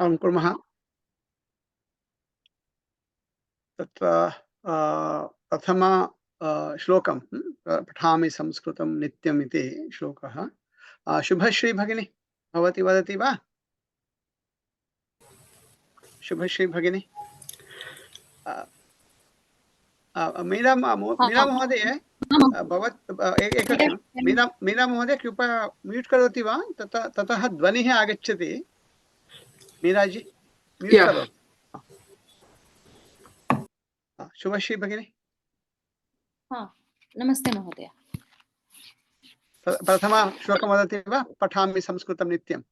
कुर्मः। तत्र प्रथम श्लोकं पठामि संस्कृतं नित्यम् इति श्लोकः। शुभश्री भगिनी भवती वदति वा? शुभश्री भगिनी, मीरा महोदय, एकक्षणं। मीरा महोदय कृपया म्यूट् करोति वा? ततः ध्वनिः आगच्छति। मीराजी म्यूट् करोतु। शुभश्री भगिनी। नमस्ते महोदय। प्रथम श्लोकं वदति वा? पठामि संस्कृतं नित्यम्।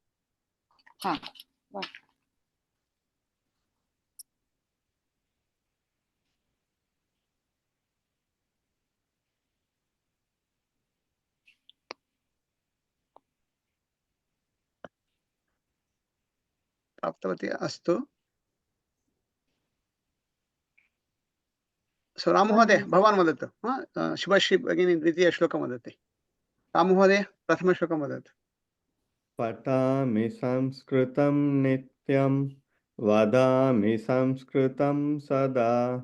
प्राप्तवती? अस्तु। राम महोदय भवान् वदतु। शुभश्री भगिनी द्वितीयश्लोकं वदति। राम महोदय प्रथमश्लोकं वदतु। पठामि संस्कृतं नित्यं वदामि संस्कृतं सदा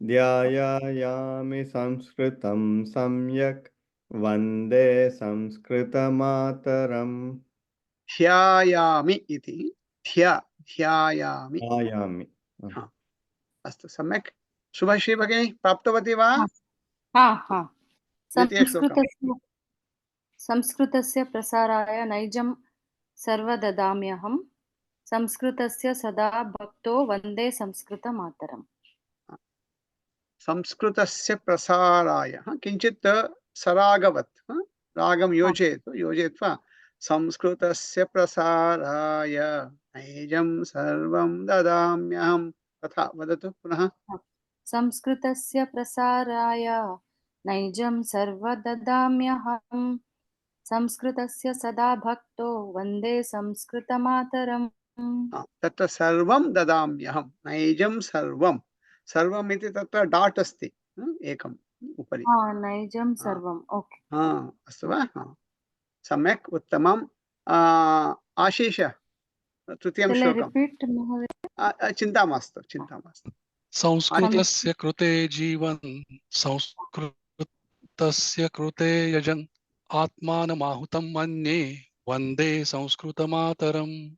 ध्यायामि संस्कृतं सम्यक् वन्दे संस्कृतमातरम्। ध्यायामि इति ध्यायामि। अस्तु, सम्यक्। शुभश्री भगिनी प्राप्तवती वा? संस्कृतस्य प्रसाराय नैजं सर्वददाम्यहं संस्कृतस्य सदा भक्तो वन्दे संस्कृतमातरम्। संस्कृतस्य प्रसाराय किञ्चित् सरागवत् रागं योजयित्वा संस्कृतस्य प्रसाराय नैजं सर्वं ददाम्यहं, तथा वदतु पुनः। संस्कृतस्य प्रसाराय नैजं सर्वददाम्यहं संस्कृतस्य सदा भक्तो वन्दे संस्कृतमातरम्। तत्र सर्वं ददाम्यहं, नैजं सर्वं, सर्वम् इति तत्र डाट् अस्ति एकम् उपरि। नैजं सर्वम्। ओके, अस्तु वा? सम्यक्, उत्तमम्। आशीष तृतीयं श्लोकं। चिन्ता मास्तु, चिन्ता मास्तु। संस्कृतस्य कृते जीवन् संस्कृतस्य कृते यजन् आत्मानमाहुतं मन्ये वन्दे संस्कृतमातरम्।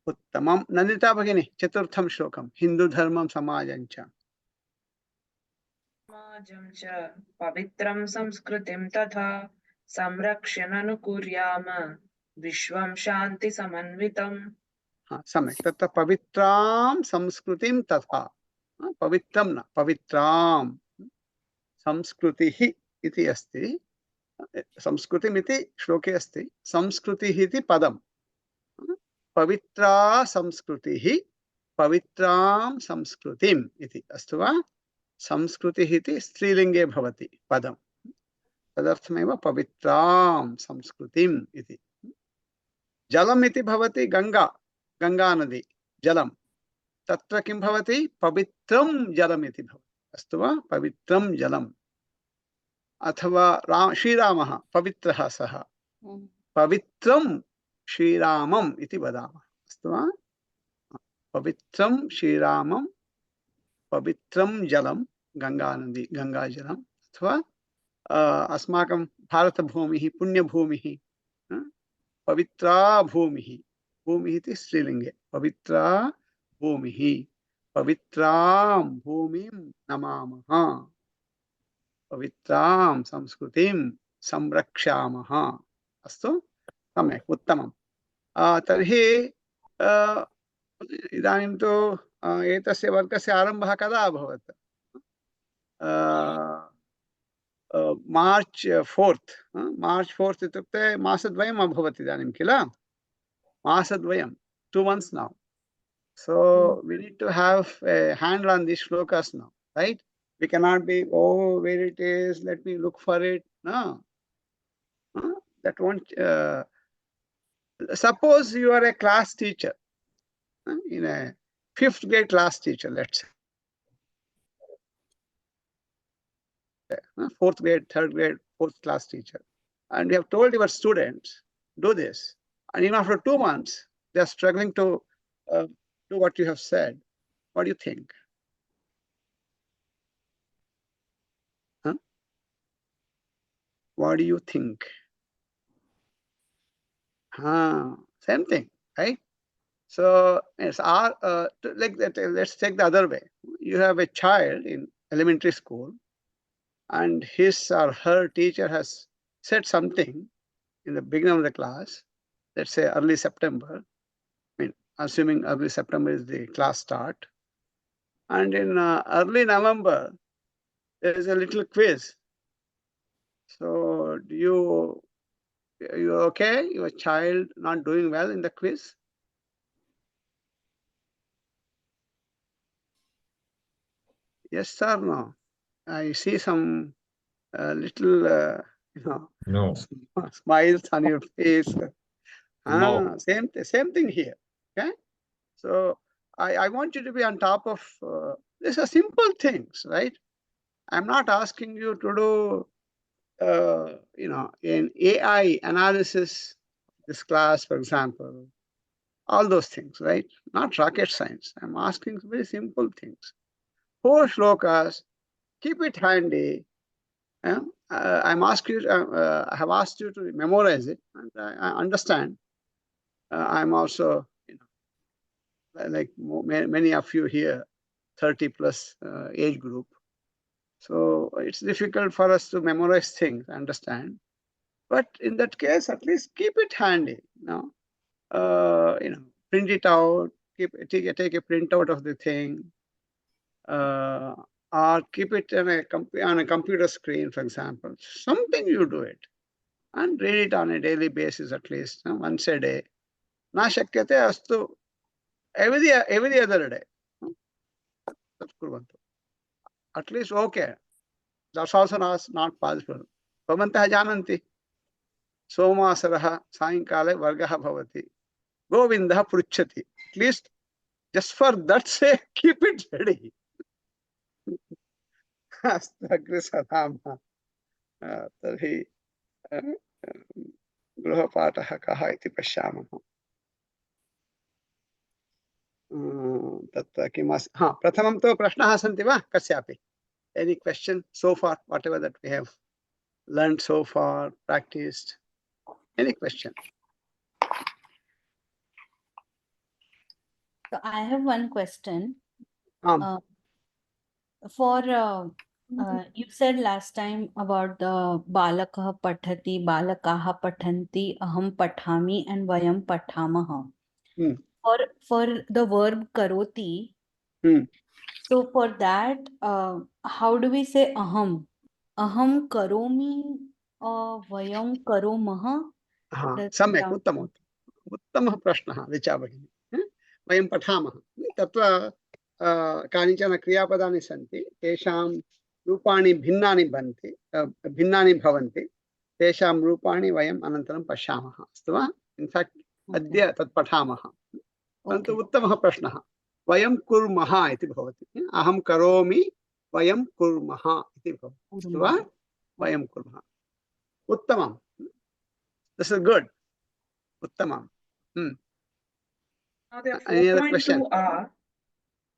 उत्तमं। नन्दिता भगिनी चतुर्थं श्लोकं। हिन्दुधर्मं समाजं च पवित्रं संस्कृतिं तथा संरक्ष्य ननु कुर्याम विश्वं शान्ति समन्वितम्। सम्यक्। तत्र पवित्रां संस्कृतिं तथा, पवित्रं न पवित्रां संस्कृतिः इति अस्ति। संस्कृतिमिति श्लोके अस्ति, संस्कृतिः इति पदं। पवित्रा संस्कृतिः पवित्रां संस्कृतिम् इति, अस्तु वा? संस्कृतिः इति स्त्रीलिङ्गे भवति पदं, तदर्थमेव पवित्रां संस्कृतिम् इति। जलम् इति भवति गंगा, गंगा नदी जलं, तत्र किं भवति? पवित्रं जलम् इति भवति, अस्तु वा? पवित्रं जलम्। अथवा श्रीरामः पवित्रः, सः पवित्रं श्रीरामम् इति वदामः, अस्तु वा? पवित्रं श्रीरामं, पवित्रं जलं गंगा नदी, गंगा जलम्। अथवा अस्माकं भारतभूमिः पुण्यभूमिः, पवित्रा भूमिः, भूमिः इति स्त्रीलिङ्गे, पवित्रा भूमिः, पवित्रां भूमिं नमामः, पवित्रां संस्कृतिं संरक्षामः। अस्तु, सम्यक्, उत्तमं। तर्हि इदानीं तु एतस्य वर्गस्य आरम्भः कदा अभवत्? मार्च 4 इत्युक्ते मासद्वयम् अभवत् इदानीं किल? मासद्वयं, 2 months now. So we need to have a handle on these shlokas now, right? We cannot be, oh, where it is, let me look for it. No, that won't. Suppose you are a class teacher, in a 5th grade class teacher, let's say. 4th grade, 3rd grade, 4th class teacher, and you have told your students, do this, and even after 2 months, they are struggling to to what you have said. What do you think? Huh? What do you think? Same thing, right? So it's like that. Let's take the other way. You have a child in elementary school, and his or her teacher has said something in the beginning of the class. Let's say early September. I mean, assuming early September is the class start, and in early November there is a little quiz. So, are you okay? Your child not doing well in the quiz? Yes or no? I see some little, No. smiles on your face. No. Same thing here. Okay. So I want you to be on top of. These are simple things, right? I'm not asking you to do, an AI analysis. This class, for example, all those things, right? Not rocket science. I'm asking very simple things. 4 shlokas, keep it handy. I have asked you to memorize it, and I understand. I'm also, like many of you here, 30 plus age group. So it's difficult for us to memorize things, understand. But in that case, at least keep it handy. Print it out. Take a printout of the thing. Or keep it on a computer screen, for example. Something you do it and read it on a daily basis, at least once a day. Na shakyate astu every other day. At least okay. That's also not possible. Bhavantah jananti. Somasarah sayinkale vargah bhavati. Govindah pruchati. At least just for that sake, keep it ready. Astagri sadama. Tarhi गृहपाठः कः इति पश्यामः. तत्र किमस्ति? प्रथमं तु प्रश्नाः सन्ति वा कस्यापि? Any question so far, whatever that we have learned so far, practiced? Any question? So I have one question. Um, You said last time about the balakah patati, balakaha patanti, aham pathami, and vayam pathamah. Hmm. For the verb karoti, so for that, how do we say aham? Aham karomi, vayam karomah? सम्यक् उत्तमः प्रश्नः ऋचा भगिनी. वयं पठामः. तत्र कानिचन क्रियापदानि सन्ति, तेषां रूपाणि भिन्नानि भवन्ति. तेषां रूपाणि वयम् अनन्तरं पश्यामः. अस्तु वा? इन्फाक्ट् अद्य तत् पठामः. परन्तु उत्तमः प्रश्नः. वयं कुर्मः इति भवति. अहं करोमि, वयं कुर्मः इति भवति. अस्तु वा? वयं कुर्मः. उत्तमं. This is good. Uttamam. Any other question? 4.2a.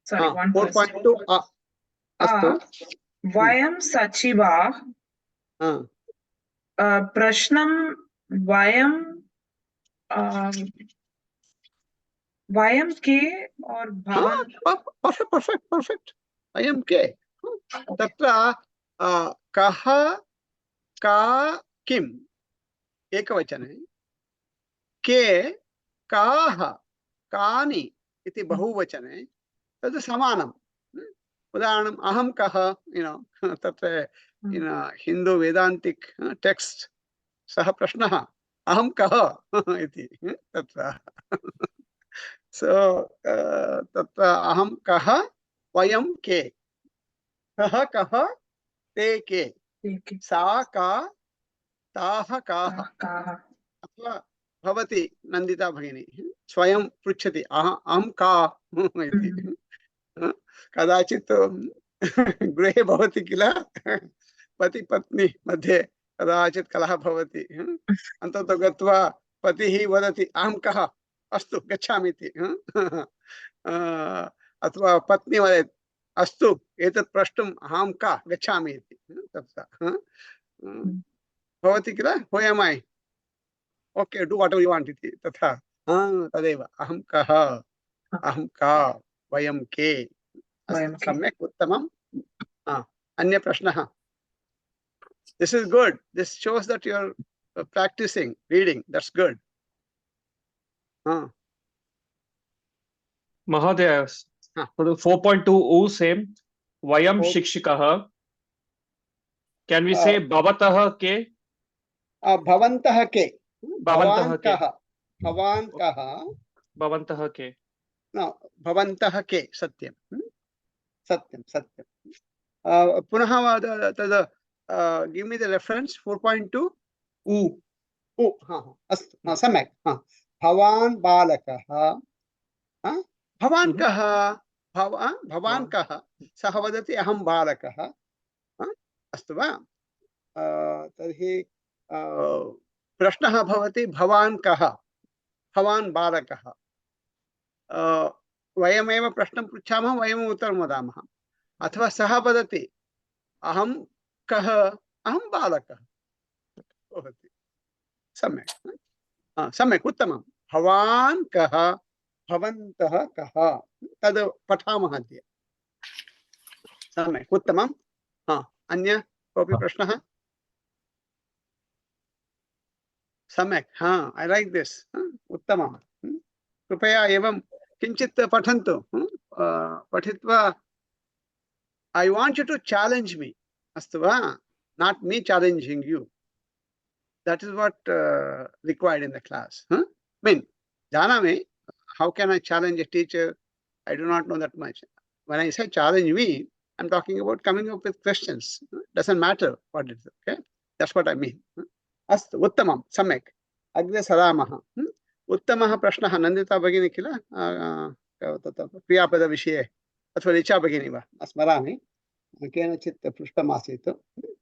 Sorry, 4.2a. Astu. Vayam sachiva. Prashnam vayam vayam ke or bhavan. Perfect. Vayam ke. Tatra kaha ka kim. एकवचने के काः कानि इति बहुवचने तद् समानम्. उदाहरणम् अहं कः, तत्र हिन्दू वेदान्तिक टेक्स्ट सः प्रश्नः अहं कः इति तत्र. सो तत्र अहं कः, वयं के, सः कः, ते के, सा का, ताः काः. अथवा भवती नन्दिता भगिनी स्वयं पृच्छति अहं का इति. कदाचित् गृहे भवति किल, पति पत्नी मध्ये कदाचित् कलहः भवति. अन्ततो गत्वा पतिः वदति अहं कः, अस्तु गच्छामि इति अथवा पत्नी वदेत् अस्तु एतत् प्रष्टुम् अहं का गच्छामि इति तथा भवति किल who am I okay do whatever you want इति तथा तदेव अहं कः अहं का वयं के अस्तु सम्यक् उत्तमम् अन्य प्रश्नः This is good. This shows that you're practicing reading. That's good. Mahodaya, for the 4.2 same, Vayam Shikshikaha. Can we say Bhavatah ke? Bhavantah ke. Bhavantah ke. Bhavan kaha. Bhavantah ke. No, Bhavantah ke. Satyam. Satyam. Punah give me the reference 4.2. अस्तु सम्यक् भवान् बालकः भवान् कः भवान् कः सः वदति अहं बालकः अस्तु वा तर्हि प्रश्नः भवति भवान् कः भवान् बालकः वयमेव प्रश्नं पृच्छामः वयम् उत्तरं वदामः अथवा सः वदति अहं कः अहं बालकः भवति सम्यक् सम्यक् उत्तमं भवान् कः भवन्तः कः तद् पठामः अद्य सम्यक् उत्तमं अन्य कोऽपि प्रश्नः सम्यक् ऐ लैक् दिस् उत्तमं कृपया एवं किञ्चित् पठन्तु पठित्वा I want you to challenge me अस्तु वा not me challenging you. That is what required in the class. I mean, janami, how can I challenge a teacher? I do not know that much. When I say challenge me, I'm talking about coming up with questions. Doesn't matter what it is. Okay, that's what I mean. Astu uttamam samyak agre saramah. Uttamah prashnah nandita bhagini kila क्रियापद विषये अथवा ऋचा भगिनी वा स्मरामि केनचित् पृष्टमासीत्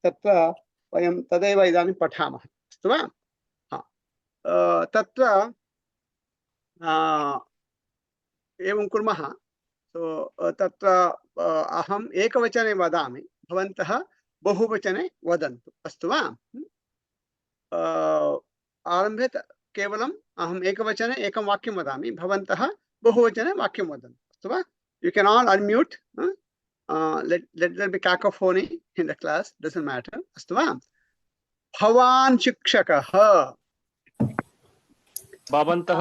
तत्र वयं तदेव इदानीं पठामः अस्तु वा तत्र एवं कुर्मः तत्र अहम् एकवचने वदामि भवन्तः बहुवचने वदन्तु अस्तु वा आरम्भे केवलम् अहम् एकवचने एकं वाक्यं वदामि भवन्तः बहुवचने वाक्यं वदन्तु अस्तु वा you can all unmute let there be cacophony in the class doesn't matter अस्तु वा भवान् शिक्षकः भवन्तः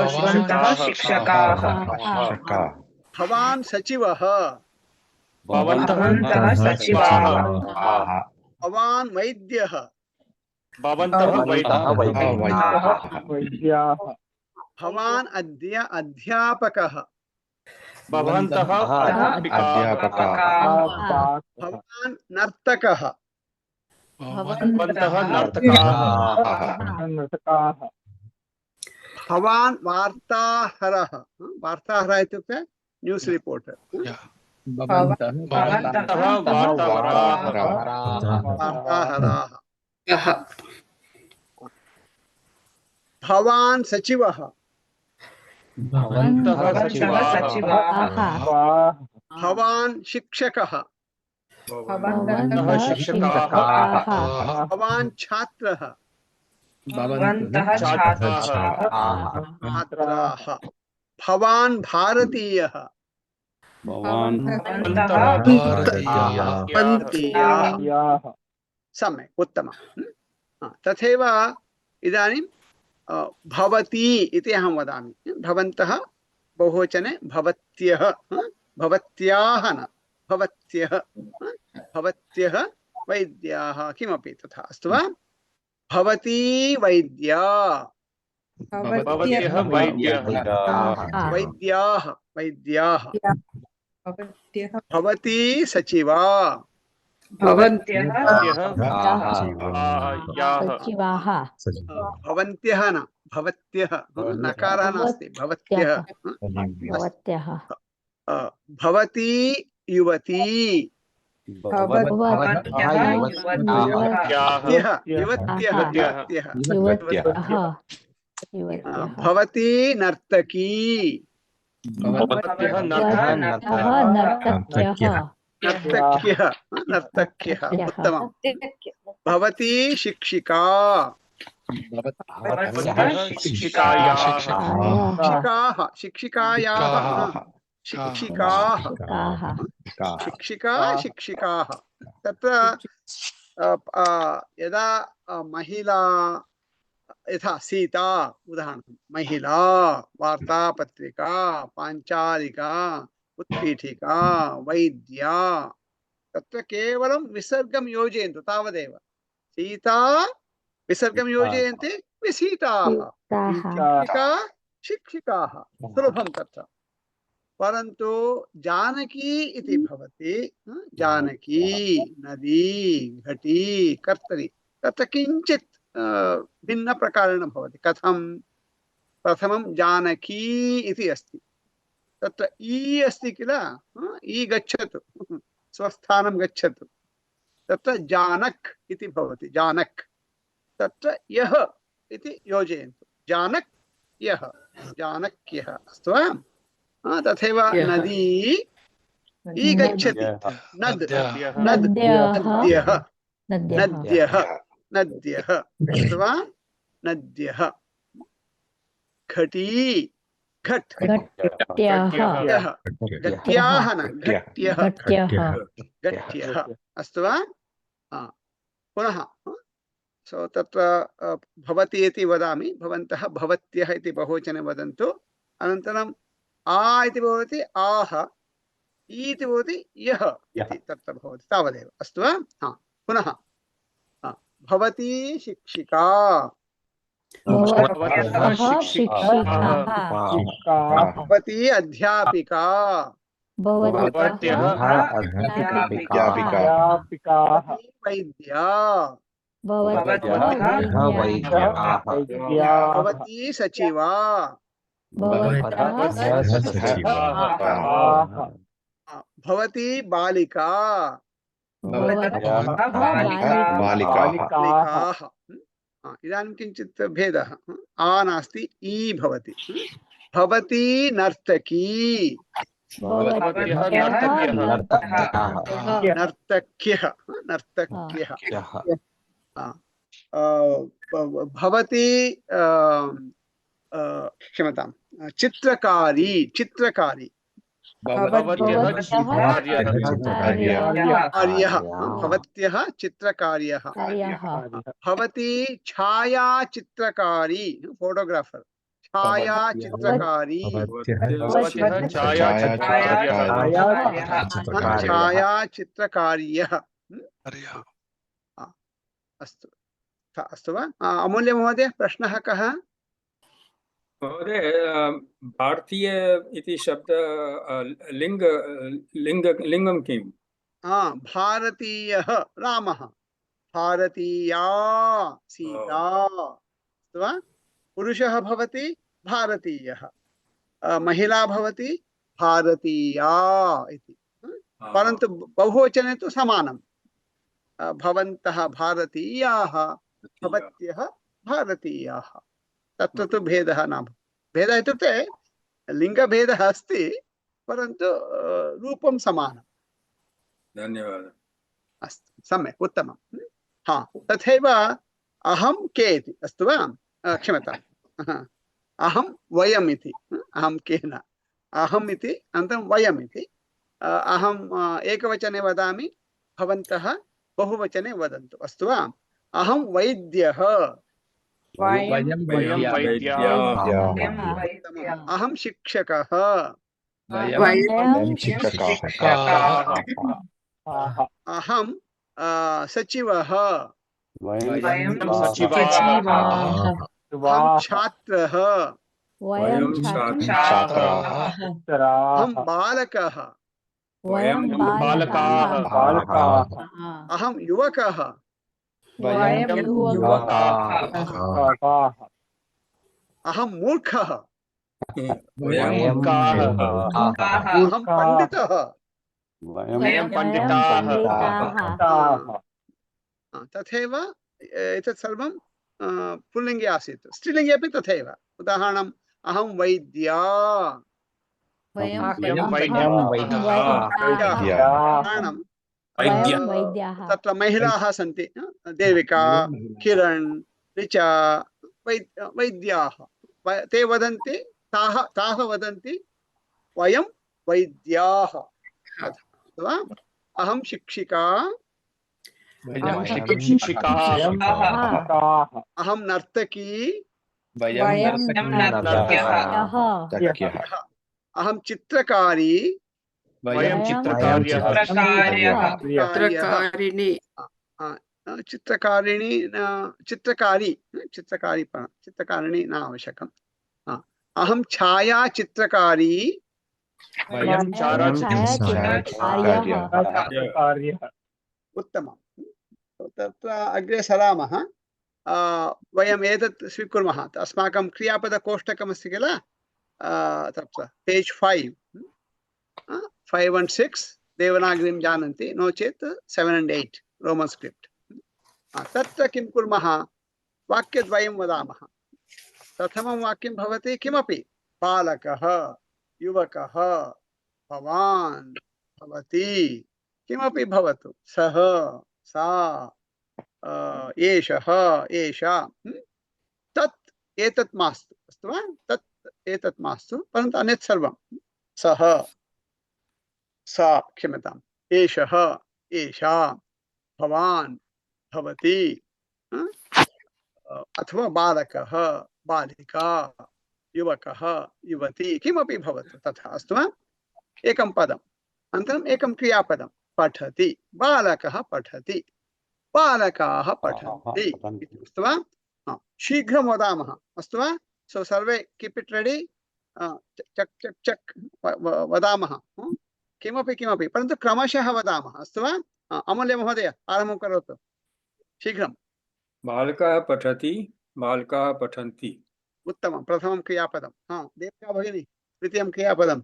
शिक्षकाः भवान् सचिवः भवन्तः सचिवाः भवान् वैद्यः भवन्तः वैद्याः भवान् अध्यापकः भवन्तः अध्यापकाः भवान् नर्तकः भवन्तः नर्तकाः भवान् वार्ताहरः वार्ताहरः इत्युक्ते न्यूस् रिपोर्टर् वार्ताहराः भवान् सचिवः भवान् शिक्षकः भवान् छात्रः छात्राः भवान् भारतीयः सम्यक् उत्तमं तथैव इदानीं भवती इति अहं वदामि भवन्तः बहुवचने भवत्यः भवत्याः न भवत्यः भवत्यः वैद्याः किमपि तथा अस्तु वा भवती वैद्या वैद्याः वैद्याः भवती सचिवा भवन्त्यः न भवत्यः नकारः नास्ति भवत्यः भवती युवती युवत्यः युवत्यः भवती नर्तकी भवत्यः नर्तक्यः नर्तक्यः नर्तक्यः उत्तमं भवती शिक्षिका शिक्षिकायाः शिक्षिकायाः शिक्षिकाः शिक्षिका शिक्षिकाः तत्र यदा महिला यथा सीता उदाहरणं महिला वार्तापत्रिका पाञ्चालिका उत्पीठिका वैद्या तत्र केवलं विसर्गं योजयन्तु तावदेव सीता विसर्गं योजयन्ति विसीताः शिक्षिका शिक्षिकाः सुलभं तत्र परन्तु जानकी इति भवति जानकी नदी घटी कर्तरी तत्र किञ्चित् भिन्नप्रकारेण भवति कथं प्रथमं जानकी इति अस्ति तत्र ई अस्ति किल ई गच्छतु स्वस्थानं गच्छतु तत्र जानक् इति भवति जानक् तत्र यः इति योजयन्तु जानक् यः जानक्यः अस्तु वा तथैव नदी ई गच्छति नद् नद्यः नद्यः नद्यः अस्तु वा नद्यः घटी घट् घट्याः घट्याः न घट्यः घट्यः अस्तु वा पुनः सो तत्र भवति इति वदामि भवन्तः भवत्यः इति बहुवचने वदन्तु अनन्तरं आ इति भवति आह इति भवति यः इति तत्र भवति तावदेव अस्तु वा पुनः भवती शिक्षिका भवती अध्यापिका वैद्या भवती सचिवा भवती बालिका बालिकाः इदानीं किञ्चित् भेदः आ नास्ति ई भवति भवती नर्तकी नर्तक्यः नर्तक्यः भवती क्षम्यतां चित्रकारी चित्रकारी भवत्यः चित्रकार्यः भवती छायाचित्रकारी फोटोग्राफर छायाचित्रकारी छायाचित्रकार्यः अस्तु अस्तु वा अमूल्य महोदय प्रश्नः कः महोदय भारतीय इति शब्द लिंगं किं भारतीयः रामः भारतीया सीता अस्तु वा पुरुषः भवति भारतीयः महिला भवति भारतीया इति परन्तु बहुवचने तु समानं भवन्तः भारतीयाः भवत्यः भारतीयाः तत्र तु भेदः न भेदः इत्युक्ते लिङ्गभेदः अस्ति परन्तु रूपं समानं धन्यवादः अस्तु सम्यक् उत्तमं तथैव अहं के इति अस्तु वा क्षम्यताम् अहं वयम् इति अहं केन अहम् इति अनन्तरं वयम् इति अहम् एकवचने वदामि भवन्तः बहुवचने वदन्तु अस्तु वा अहं वैद्यः अहं शिक्षकः अहं सचिवः अहं छात्रः अहं बालकः अहं युवकः अहं मूर्खः अहं पंडितः तथैव एतत् सर्वं पुल्लिङ्गे आसीत्, स्त्रीलिङ्गे अपि तथैव। उदाहरणम् अहं वैद्या, वयं वैद्यं उदाहरणं वैद्यः वैद्याः तत्र महिलाः सन्ति, देविका, किరణ், ऋचा, वैद्याः। ते वदन्ति, ताः वदन्ति वयं वैद्याः, अथवा अहं शिक्षिका, अहं नर्तकी, वयं नर्तक्यः अहं चित्रकारी, वयं चित्रकार्यः चित्रकारिणी चित्रकारिणी, चित्रकारिणी न आवश्यकम्। अहं छायाचित्रकारी, वयं छायाचित्रकार्यः उत्तमम्। तत्र अग्रे सरामः। वयम् एतत् स्वीकुर्मः। अस्माकं क्रियापदकोष्टकमस्ति किल, तत्र पेज् 5, 5 and 6 देवनागरीं जानन्ति, नो चेत् 7 and 8 रोमन् स्क्रिप्ट्। तत्र किं कुर्मः, वाक्यद्वयं वदामः। प्रथमं वाक्यं भवति किमपि, बालकः, युवकः, भवान्, भवती, किमपि भवतु, सः, सा, एषः, एषा, तत् एतत् मास्तु, अस्तु वा? तत् एतत् मास्तु, परन्तु अन्यत् सर्वं, सः, सा, क्षम्यताम्, एषः, एषा, भवान्, भवती, अथवा बालकः, बालिका, युवकः, युवती, किमपि भवतु तथा, अस्तु वा? एकं पदम्, अनन्तरम् एकं क्रियापदं, पठति, बालकः पठति, बालकाः पठन्ति, अस्तु वा? शीघ्रं वदामः, अस्तु वा? सो सर्वे कीप् इट् रेडी, चक् चक् चक् वदामः, किमपि किमपि, परन्तु क्रमशः वदामः, अस्तु वा? अमूल्य महोदय आरम्भं करोतु शीघ्रं। बालकः पठति, बालकाः पठन्ति। उत्तमं, प्रथमं क्रियापदं। देविका भगिनी, द्वितीयं क्रियापदं।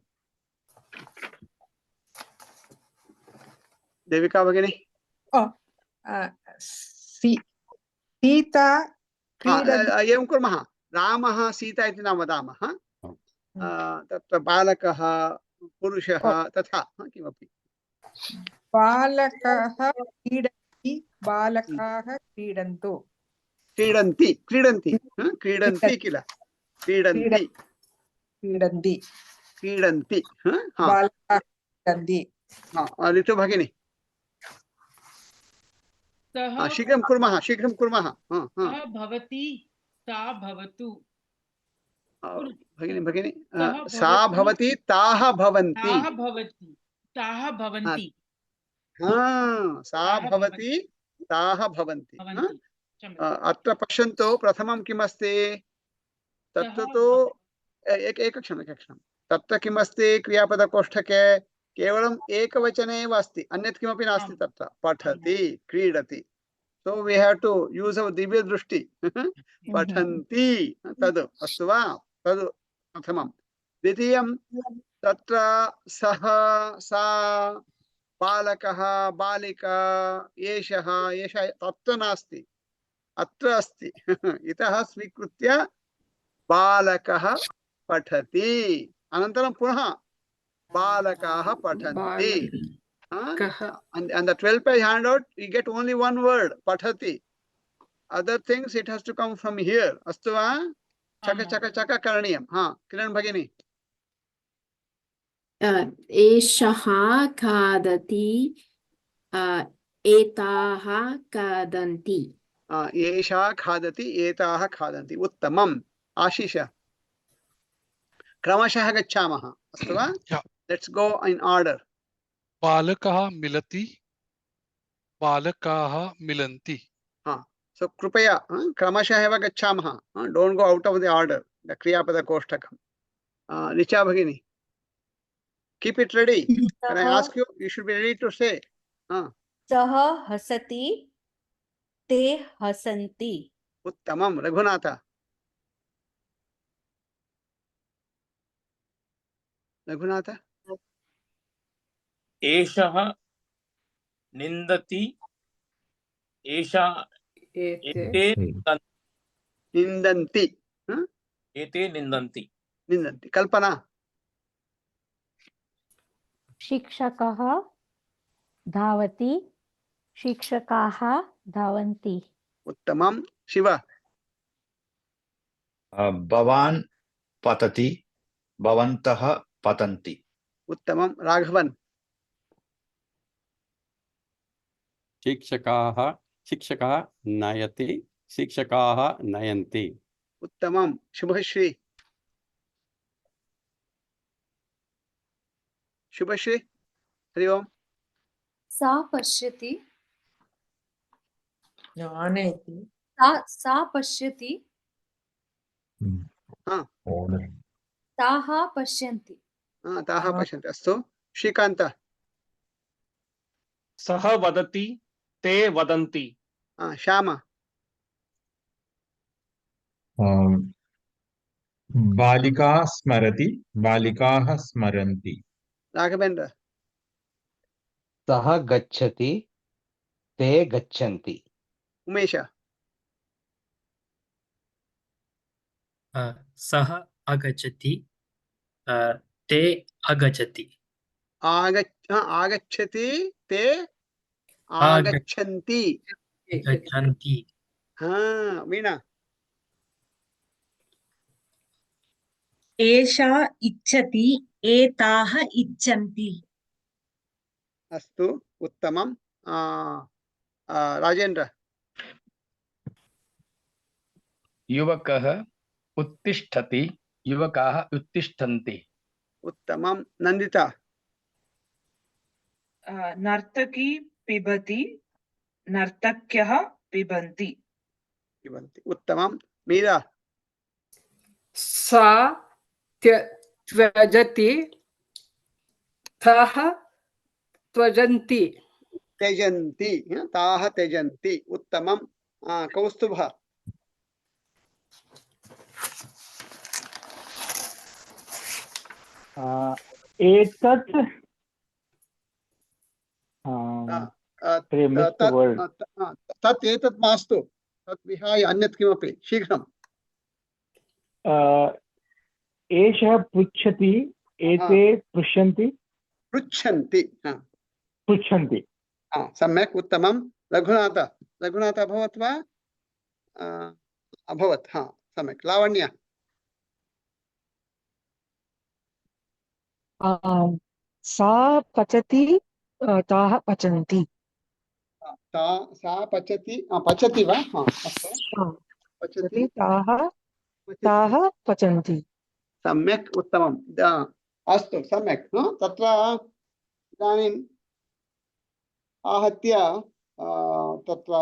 देविका भगिनी। सीता एवं कुर्मः, रामः सीता इति न वदामः, तत्र बालकः, पुरुषः, तथा किमपि। बालकः क्रीडति, बालकाः क्रीडन्तु, क्रीडन्ति, क्रीडन्ति, क्रीडन्ति किल, क्रीडन्ति, क्रीडन्ति, क्रीडन्ति, बालकाः क्रीडन्ति। ऋतु भगिनी, शीघ्रं कुर्मः, शीघ्रं कुर्मः। सः भवति, सा भवतु। भगिनी भगिनी, सा भवति, ताः भवन्ति, ताः भवति, ताः भवन्ति, सा भवति, ताः भवन्ति। अत्र पश्यन्तु, प्रथमं किमस्ति, तत्र तु एकक्षणम्, तत्र किमस्ति, क्रियापदकोष्ठके केवलम् एकवचने एव अस्ति, अन्यत् किमपि नास्ति तत्र, पठति, क्रीडति। So we have to use our दिव्य दृष्टि, पठन्ति, तद्, अस्तु वा? तद् प्रथमं। द्वितीयं, तत्र सः, सा, बालकः, बालिका, एषः, एषा, तत्र नास्ति, अत्र अस्ति। इतः स्वीकृत्य बालकः पठति, अनन्तरं पुनः बालकाः पठन्ति। And the 12-page handout, you get only one word, pathati. Other things, it has to come from here. Astu va? Chaka chaka chaka karaniyam. Kiran bhagini. एषः खादति, एताः खादन्ति। एषा खादति, एताः खादन्ति। उत्तमम्। आशीष, क्रमशः गच्छामः, अस्तु वा? Let's go in order. बालकः मिलति, बालकाः मिलन्ति। So कृपया क्रमशः एव गच्छामः, don't go out of the order, the क्रियापदकोष्ठकम्। Richa भगिनी, keep it ready. Can I ask you, you should be ready to say. सः हसति, ते हसन्ति। उत्तमं। रघुनाथ, रघुनाथ, एषः निन्दति, एषा एते निन्दन्ति। निन्दन्ति एते निन्दन्ति निन्दन्ति कल्पना शिक्षकः धावति शिक्षकाः धावन्ति उत्तमं शिव भवान् पतति भवन्तः पतन्ति उत्तमं राघवन् शिक्षकः नयति शिक्षकाः नयन्ति उत्तमं शुभश्री शुभश्री हरि ओम सा पश्यति आनयति सा पश्यति ताः पश्यन्ति ताः पश्यन्ति अस्तु श्रीकान्त सः वदति ते वदन्ति श्याम बालिका स्मरति बालिकाः स्मरन्ति राघवेन्द्र सः गच्छति ते गच्छन्ति उमेश सः आगच्छति ते आगच्छति आगच्छति ते आगच्छन्ति गच्छन्ति वीणा एषा इच्छति एताः इच्छन्ति अस्तु उत्तमं राजेन्द्र युवकः उत्तिष्ठति युवकाः उत्तिष्ठन्ति उत्तमं नन्दिता नर्तकी पिबति नर्तक्यः पिबन्ति उत्तमं मीरा सा त्यजति ताः त्यजन्ति त्यजन्ति ताः त्यजन्ति उत्तमं कौस्तुभ एतत् तत् एतत् मास्तु तत् विहाय अन्यत् किमपि शीघ्रं एषः पृच्छति एते पृच्छन्ति पृच्छन्ति सम्यक् उत्तमं रघुनाथ अभवत् वा अभवत् सम्यक् लावण्य सा पचति ताः पचन्ति सा पचति वा पचति ताः पचन्ति सम्यक् उत्तमम् अस्तु सम्यक् तत्र इदानीम् आहत्य तत्र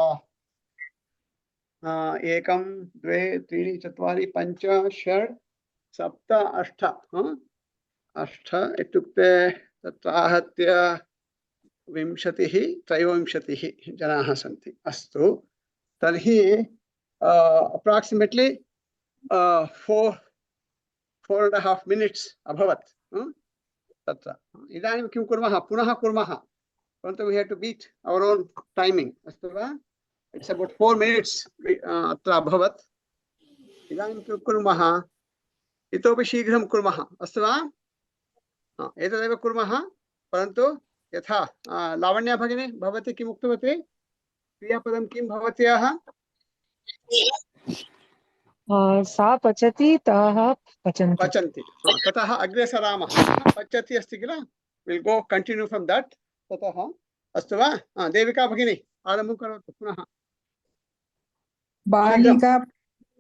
1 2 3 4 5 6 7 8 8 इत्युक्ते तत्र आहत्य 23 जनाः सन्ति अस्तु तर्हि अप्राक्सिमेट्लि 4.5 minutes अभवत् तत्र इदानीं किं कुर्मः पुनः कुर्मः परन्तु we have to beat our own timing अस्तु वा it's about 4 minutes अत्र अभवत् इदानीं किं कुर्मः इतोपि शीघ्रं कुर्मः अस्तु वा एतदेव कुर्मः परन्तु यथा लावण्या भगिनी भवती किम् उक्तवती क्रियापदं किं भवत्याः सा पचति ताः पचन्ति ततः अग्रे सरामः पचति अस्ति किल will go continue from that ततः अस्तु वा देविका भगिनी आरम्भं करोतु पुनः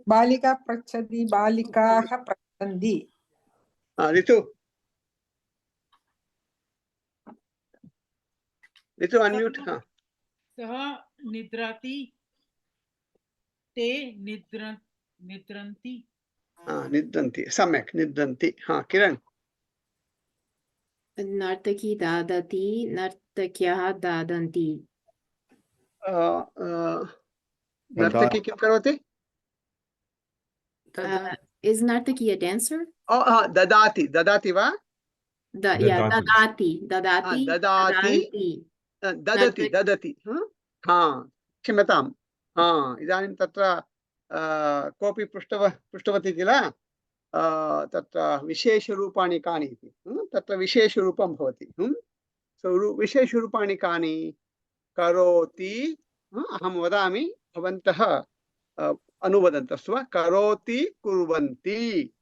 बालिका पृच्छति बालिकाः पृच्छन्ति ऋतु अनम्यूट सः निद्राति ते निद्रन्ति निद्रन्ति सम्यक् निद्रन्ति किरण नर्तकी दादति नर्तक्याः दादन्ति नर्तकी किं करोति is nartaki a dancer ददाति वा ददाति ददति क्षम्यताम् इदानीं तत्र कोऽपि पृष्टवती किल तत्र विशेषरूपाणि कानि इति तत्र विशेषरूपं भवति सो विशेषरूपाणि कानि करोति अहं वदामि भवन्तः अनुवदन्तः स्व करोति कुर्वन्ति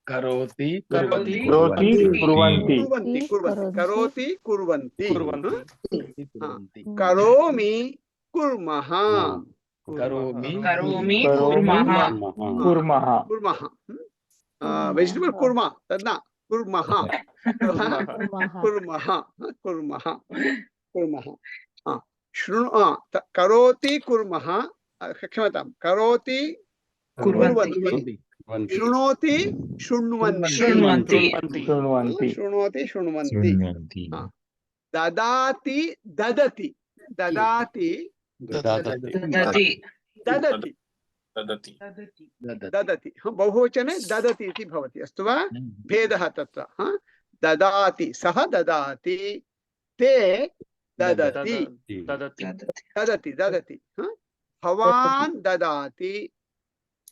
करोति करोति कुर्वन्ति कुर्वन्ति करोति कुर्वन्ति कुर्वन्ति करोमि कुर्मः करोमि कुर्मः वेजिटेबल कुर्मा तद् न कुर्मः कुर्मः कुर्मः कुर्मः करोति कुर्मः क्षम्यतां करोति कुर्वन्ति शृणोति शृण्वन्ति शृणोति शृण्वन्ति ददाति ददति ददाति ददति ददति बहुवचने ददति इति भवति अस्तु वा भेदः तत्र ददाति सः ददाति ते ददति ददति ददति भवान् ददाति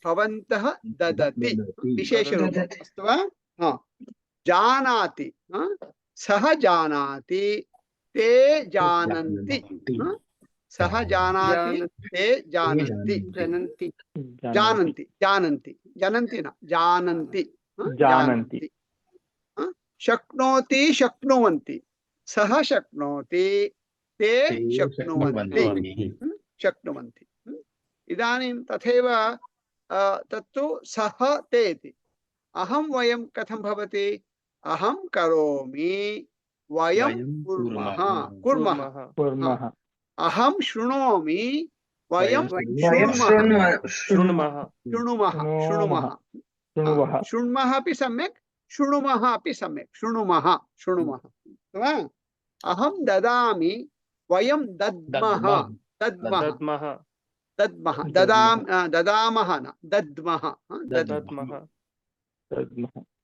भवन्तः ददति विशेषरूपम् अस्तु वा जानाति सः जानाति ते जानन्ति सः जानाति ते जानन्ति जानन्ति जानन्ति जानन्ति न जानन्ति जानन्ति शक्नोति शक्नुवन्ति सः शक्नोति ते शक्नुवन्ति शक्नुवन्ति इदानीं तथैव तत्तु सः ते इति अहं वयं कथं भवति अहं करोमि वयं कुर्मः कुर्मः अहं शृणोमि वयं शृणुमः शृण्मः अपि सम्यक् शृणुमः अपि सम्यक् शृणुमः अहं ददामि वयं दद्मः दद्मः दद्मः ददामः न दद्मः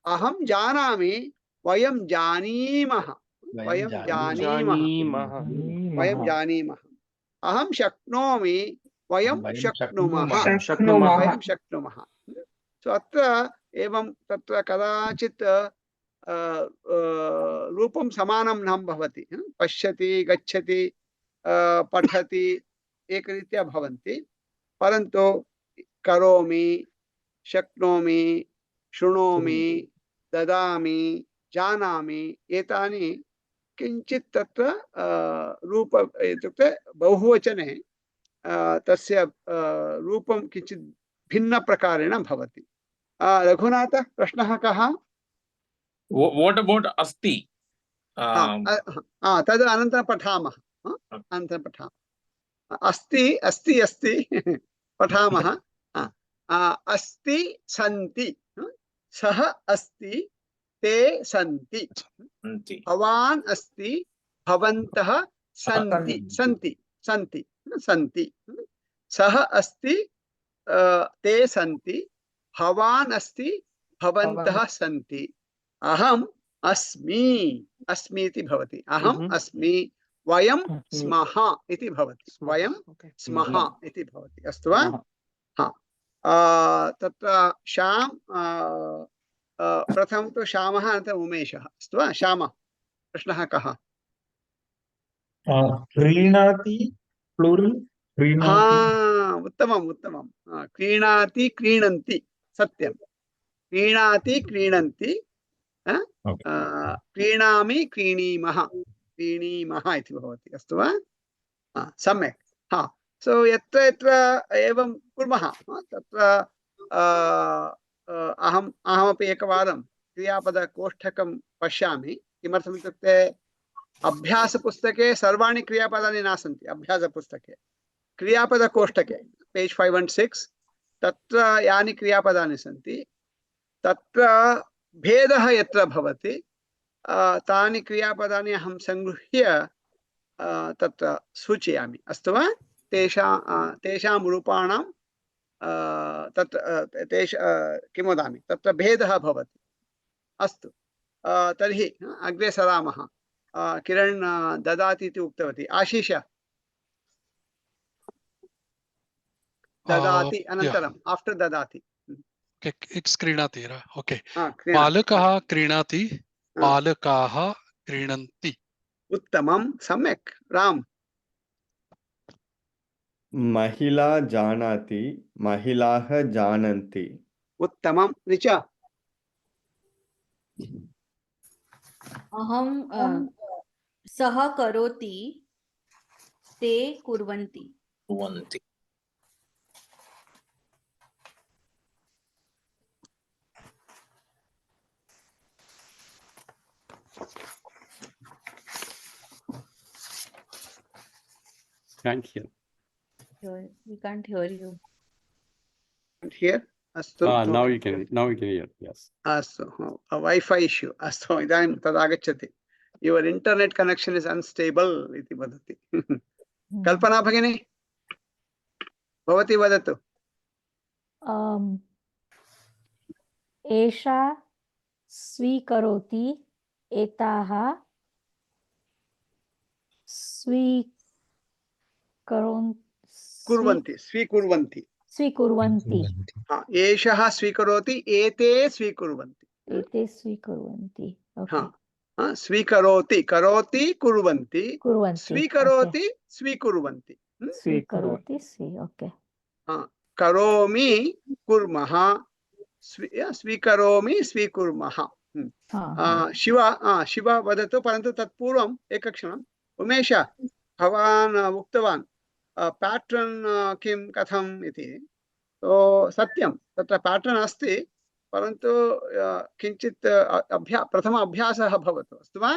अहं जानामि वयं जानीमः वयं जानीमः अहं शक्नोमि वयं शक्नुमः वयं शक्नुमः सो अत्र एवं तत्र कदाचित् रूपं समानं न भवति पश्यति गच्छति पठति एकरीत्या भवन्ति परन्तु करोमि शक्नोमि शृणोमि ददामि जानामि एतानि किञ्चित् तत्र रूप इत्युक्ते बहुवचने तस्य रूपं किञ्चित् भिन्नप्रकारेण भवति रघुनाथ प्रश्नः कः What about अस्ति तद् अनन्तरं पठामः अनन्तरं पठामः अस्ति अस्ति अस्ति पठामः अस्ति सन्ति सः अस्ति ते सन्ति भवान् अस्ति भवन्तः सन्ति सन्ति सन्ति सन्ति सः अस्ति ते सन्ति भवान् अस्ति भवन्तः सन्ति अहम् अस्मि अस्मि इति भवति अहम् अस्मि वयं स्मः इति भवति वयं स्मः इति भवति अस्तु वा तत्र श्याम प्रथमं तु श्यामः अनन्तरम् उमेशः अस्तु वा श्यामः प्रश्नः कः क्रीणाति प्लूरल् उत्तमम् उत्तमं क्रीणाति क्रीणन्ति सत्यं क्रीणाति क्रीणन्ति क्रीणामि क्रीणीमः क्रीणीमः इति भवति अस्तु वा सम्यक् सो यत्र यत्र एवं कुर्मः तत्र अहमपि एकवारं क्रियापदकोष्ठकं पश्यामि किमर्थम् इत्युक्ते अभ्यासपुस्तके सर्वाणि क्रियापदानि न सन्ति अभ्यासपुस्तके क्रियापदकोष्ठके पेज् 5 and 6 तत्र यानि क्रियापदानि सन्ति तत्र भेदः यत्र भवति तानि क्रियापदानि अहं संगृह्य तत्र सूचयामि अस्तु वा तेषां रूपाणां तत्र किं वदामि तत्र भेदः भवति अस्तु तर्हि अग्रे सरामः किరణ్ ददाति इति उक्तवती आशीष ददाति अनन्तरम् आफ्टर् ददाति क्रीणाति ओके क्रीणाति बालकः क्रीणाति बालकाः क्रीणन्ति उत्तमं सम्यक् राम महिला जानाति महिलाः जानन्ति उत्तमं ऋचा अहं सः करोति ते कुर्वन्ति कुर्वन्ति Can't hear. We can't hear you. here अस्तु Now you can hear. Yes. अस्तु Wi-Fi issue अस्तु इदानीं तदागच्छति your internet connection is unstable इति वदति कल्पना भगिनी भवती वदतु एषा स्वीकरोति एताः कुर्वन्ति स्वीकुर्वन्ति स्वीकुर्वन्ति एषः स्वीकरोति एते स्वीकुर्वन्ति एते स्वीकुर्वन्ति स्वीकरोति करोति कुर्वन्ति स्वीकरोति okay. स्वीकुर्वन्ति स्वीकरोति ओके करोमि कुर्मः स्वीकरोमि स्वीकुर्मः शिव वदतु परन्तु तत्पूर्वम् एकक्षणम् उमेश भवान् उक्तवान् पैटर्न किं कथम् इति सत्यं तत्र पैटर्न अस्ति परन्तु किञ्चित् प्रथम अभ्यासः भवतु अस्तु वा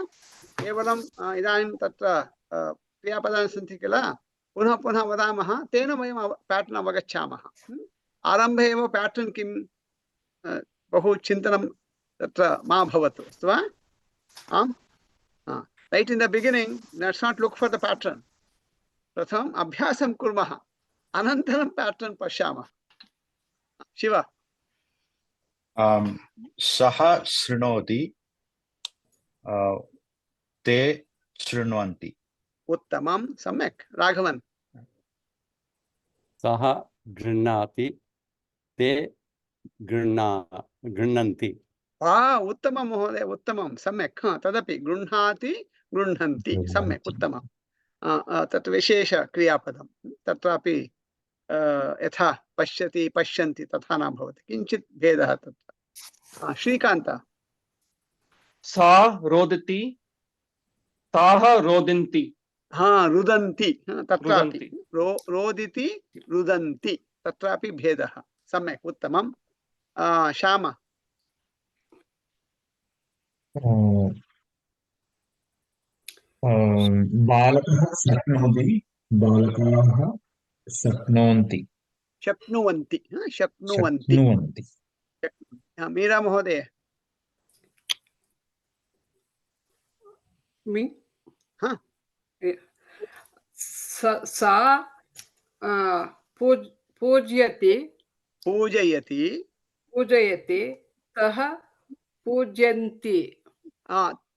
केवलं इदानीं तत्र क्रियापदानि सन्ति किल पुनः पुनः वदामः तेन वयं पैटर्न अवगच्छामः आरम्भे एव पैटर्न किं बहु चिन्तनं तत्र मा भवतु अस्तु वा आम् right in the beginning let's not look for the pattern प्रथमम् अभ्यासं कुर्मः अनन्तरं पैटर्न पश्यामः शिव सः शृणोति ते शृण्वन्ति उत्तमं सम्यक् राघवन् सः गृह्णाति ते गृह्णन्ति उत्तमं महोदय उत्तमं सम्यक् तदपि गृह्णाति गृह्णन्ति सम्यक् उत्तमं तत् विशेष क्रियापदं तत्रापि यथा पश्यति पश्यन्ति तथा न भवति किञ्चित् भेदः तत्र श्रीकान्त सा रोदति ताः रोदिन्ति रुदन्ति तत्रापि रोदिति रुदन्ति तत्रापि भेदः सम्यक् उत्तमं श्याम बालकः शक्नोति बालकाः शक्नुवन्ति शक्नुवन्ति शक्नुवन्ति मीरा महोदय सा पूज्यते पूजयति पूजयति तः पूजयन्ति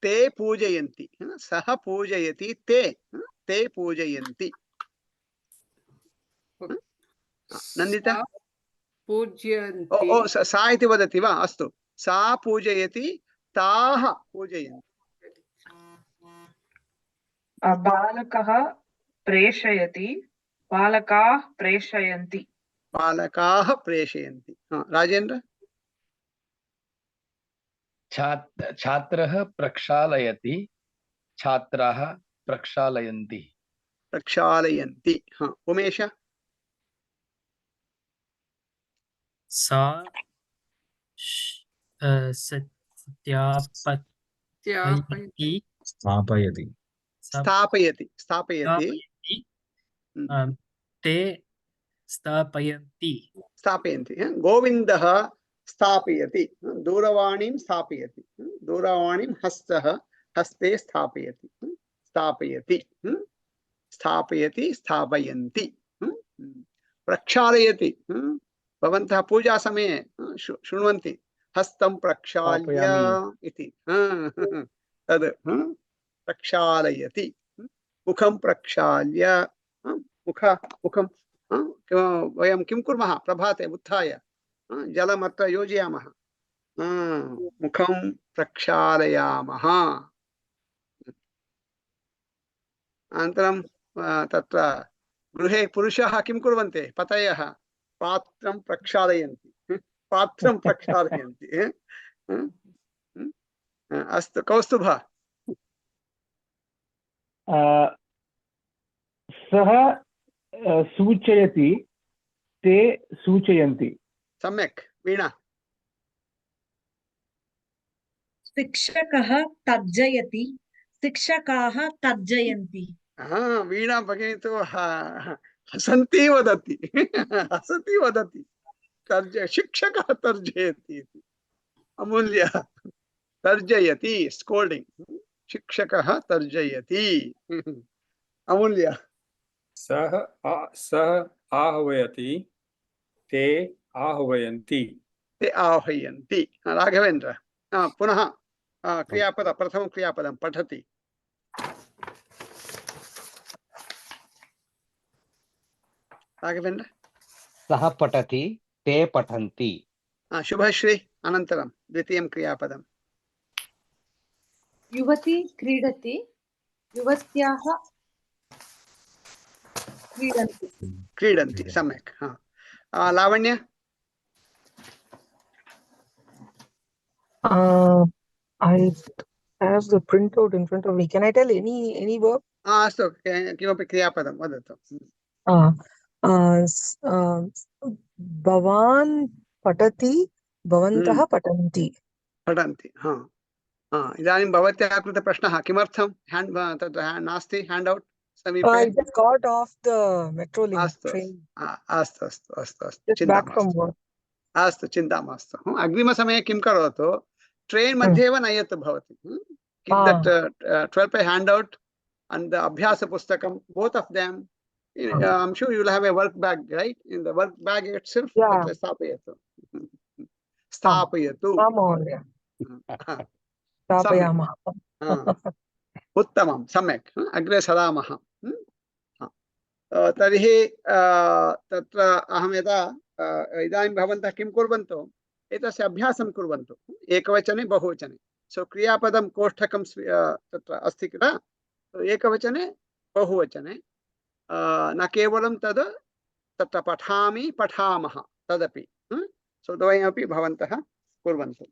ते पूजयन्ति सः पूजयति ते पूजयन्ति नन्दिता पूजयन्ति सा इति वदति वा अस्तु सा पूजयति ताः पूजयन्ति बालकः प्रेषयति बालकाः प्रेषयन्ति बालकाः प्रेषयन्ति राजेन्द्र छात्रः प्रक्षालयति छात्राः प्रक्षालयन्ति प्रक्षालयन्ति उमेश सा सत्यापयति स्थापयति स्थापयति स्थापयति ते स्थापयन्ति स्थापयन्ति गोविन्दः स्थापयति दूरवाणीं स्थापयति दूरवाणीं हस्ते स्थापयति स्थापयति स्थापयति स्थापयन्ति प्रक्षालयति भवन्तः पूजा समये शृण्वन्ति हस्तं प्रक्षाल्य इति तद् प्रक्षालयति मुखं प्रक्षाल्य मुखं वयं किं कुर्मः प्रभाते उत्थाय जलम् अत्र योजयामः मुखं प्रक्षालयामः अनन्तरं तत्र गृहे पुरुषाः किं कुर्वन्ति पतयः पात्रं प्रक्षालयन्ति पात्रं प्रक्षालयन्ति अस्तु कौस्तुभ सः सूचयति ते सूचयन्ति सम्यक् वीणा शिक्षकः तर्जयति शिक्षकाः तर्जयन्ति वीणा भगिनी तु हसन्ती वदति हसति वदति शिक्षकः तर्जयति इति अमूल्य तर्जयति स्कोल्डिंग शिक्षकः तर्जयति अमूल्य सः आह्वयति ते आह्वयन्ति ते आह्वयन्ति राघवेन्द्र पुनः क्रियापद प्रथम क्रियापदं पठति राघवेन्द्र सः पठति ते पठन्ति शुभश्री अनन्तरं द्वितीयं क्रियापदं युवती क्रीडति युवत्याः क्रीडन्ति क्रीडन्ति सम्यक् लावण्य I have the printout in front of me. Can I tell any verb? अस्तु किमपि क्रियापदं वदतु भवान् पठति भवन्तः पठन्ति पठन्ति इदानीं भवत्याः कृते प्रश्नः किमर्थं हैंड तत्र नास्ति हैंडआउट समीपे I just got off the metro link train. अस्तु अस्तु अस्तु अस्तु Just चिन्ता back from work. अस्तु चिन्ता मास्तु अग्रिमसमये किं करोतु ट्रेन मध्ये एव नयतु भवति keep that 12 page handout and the abhyasa pustakam both of them I'm sure you will have a work bag right in the work bag itself स्थापयतु स्थापयतु स्थापयामः उत्तमं सम्यक् अग्रे सरामः तर्हि तत्र अहं यदा इदानीं भवन्तः किं कुर्वन्तु एतस्य अभ्यासं कुर्वन्तु एकवचने बहुवचने सो क्रियापदं कोष्ठकं तत्र अस्ति किल एकवचने बहुवचने न केवलं तद् तत्र पठामि पठामः तदपि सो द्वयमपि भवन्तः कुर्वन्तु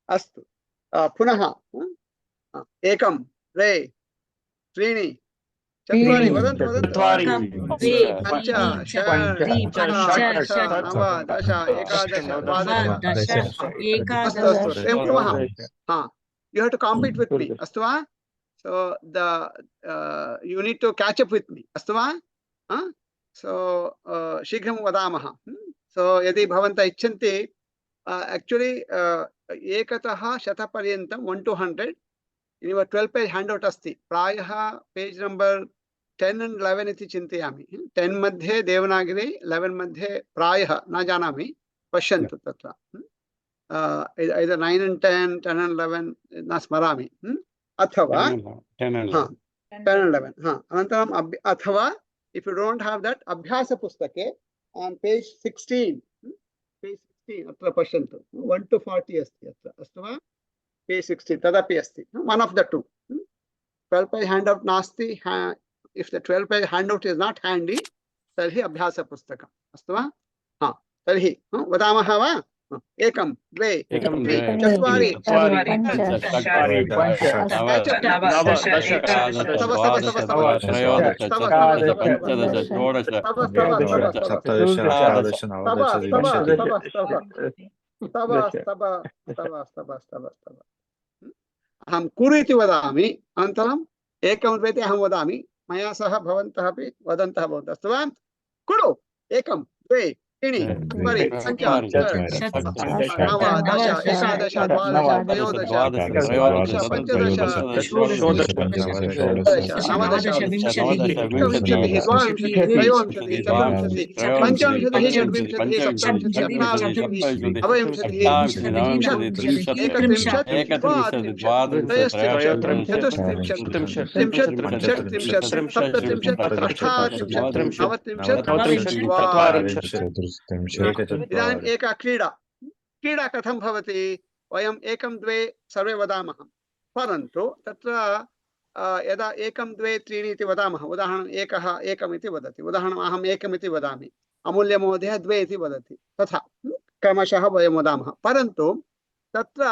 अस्तु पुनः एकं द्वे त्रीणि चत्वारि वदन्तु वदन्तु पञ्च षट् नव दश एकादश द्वादश अस्तु अस्तु एवं कुर्मः you have to compete with me अस्तु वा so you need to catch up with me अस्तु वा so शीघ्रं वदामः so यदि भवन्तः इच्छन्ति actually एकतः शतपर्यन्तं 1 to 100 इव 12 पेज हैंडआउट अस्ति प्रायः पेज नंबर 10 and 11 इति चिन्तयामि 10 मध्ये देवनागरी 11 मध्ये प्रायः न जानामि पश्यन्तु तत्र either 9 and 10 10 and 11 न स्मरामि अथवा 10 and 11 अनन्तरं अथवा if you don't have that अभ्यास पुस्तके on page 16 अत्र पश्यन्तु 1 to 40 अस्ति अत्र अस्तु वा page 16 तदपि अस्ति one of the two 12 page handout नास्ति if the 12 page handout is not handy तर्हि अभ्यास पुस्तकम् अस्तु वा तर्हि वदामः वा एकं द्वे चत्वारि अहं कुरु इति वदामि अनन्तरम् एकं द्वे अहं वदामि मया सह भवन्तः अपि वदन्तः भवन्तः अस्तु वा कुरु एकं द्वे त्रीणि चत्वारि संख्या अष्ट नव दश एकादश द्वादश त्रयोदश पञ्चदश षोडश नवदश विंशतिः एकविंशतिः द्वाविंशतिः त्रयोविंशतिः चतुर्विंशतिः पञ्चविंशतिः षड्विंशतिः सप्तविंशतिः अष्टाविंशतिः नवविंशतिः त्रिंशत् एकत्रिंशत् द्वात्रिंशत् त्रयस्त्रिंशत् चतुस्त्रिंशत् त्रिंशत् त्रिंशत् सप्तत्रिंशत् अष्टात्रिंशत् नवत्रिंशत् इदानीम् एका क्रीडा कथं भवति वयम् एकं द्वे सर्वे वदामः परन्तु तत्र यदा एकं द्वे त्रीणि इति वदामः उदाहरणम् एकः एकम् इति वदति उदाहरणम् अहम् एकम् इति वदामि अमूल्यमहोदयः द्वे इति वदति तथा क्रमशः वयं वदामः परन्तु तत्र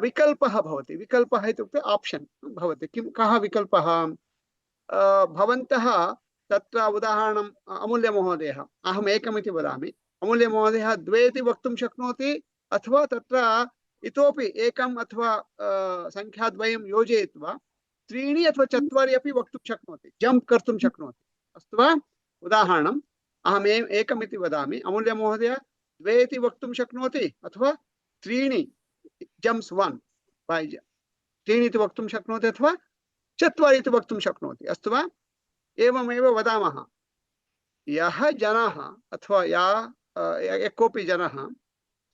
विकल्पः भवति विकल्पः इत्युक्ते आप्शन् भवति किं कः विकल्पः भवन्तः तत्र उदाहरणम् अमूल्यमहोदयः अहम् एकम् इति वदामि अमूल्यमहोदयः द्वे इति वक्तुं शक्नोति अथवा तत्र इतोपि एकम् अथवा संख्याद्वयं योजयित्वा त्रीणि अथवा चत्वारि अपि वक्तुं शक्नोति जम्प् कर्तुं शक्नोति अस्तु वा उदाहरणम् अहम् एकम् इति वदामि अमूल्यमहोदयः द्वे इति वक्तुं शक्नोति अथवा त्रीणि जम्प्स् वन् बै त्रीणि इति वक्तुं शक्नोति अथवा चत्वारि इति वक्तुं शक्नोति अस्तु वा एवमेव वदामः यः जनः अथवा यः कोऽपि जनः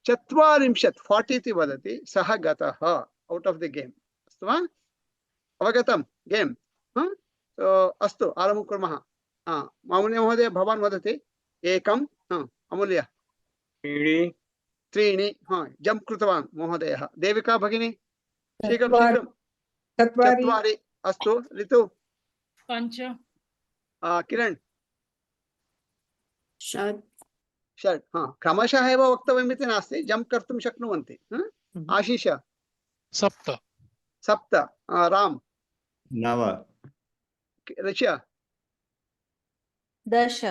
40 इति वदति सः गतः औट् आफ् द गेम् अस्तु वा अवगतं गेम् अस्तु आरम्भं कुर्मः अमूल्यमहोदय भवान् वदति एकम् अमूल्य त्रीणि जम्प् कृतवान् महोदयः देविका भगिनी शीघ्रं शीघ्रं चत्वारि अस्तु ऋतु पञ्च किरण్ षड् क्रमशः एव वक्तव्यम् इति नास्ति जम्प् कर्तुं शक्नुवन्ति आशीष सप्त राम 9 ऋष्य 10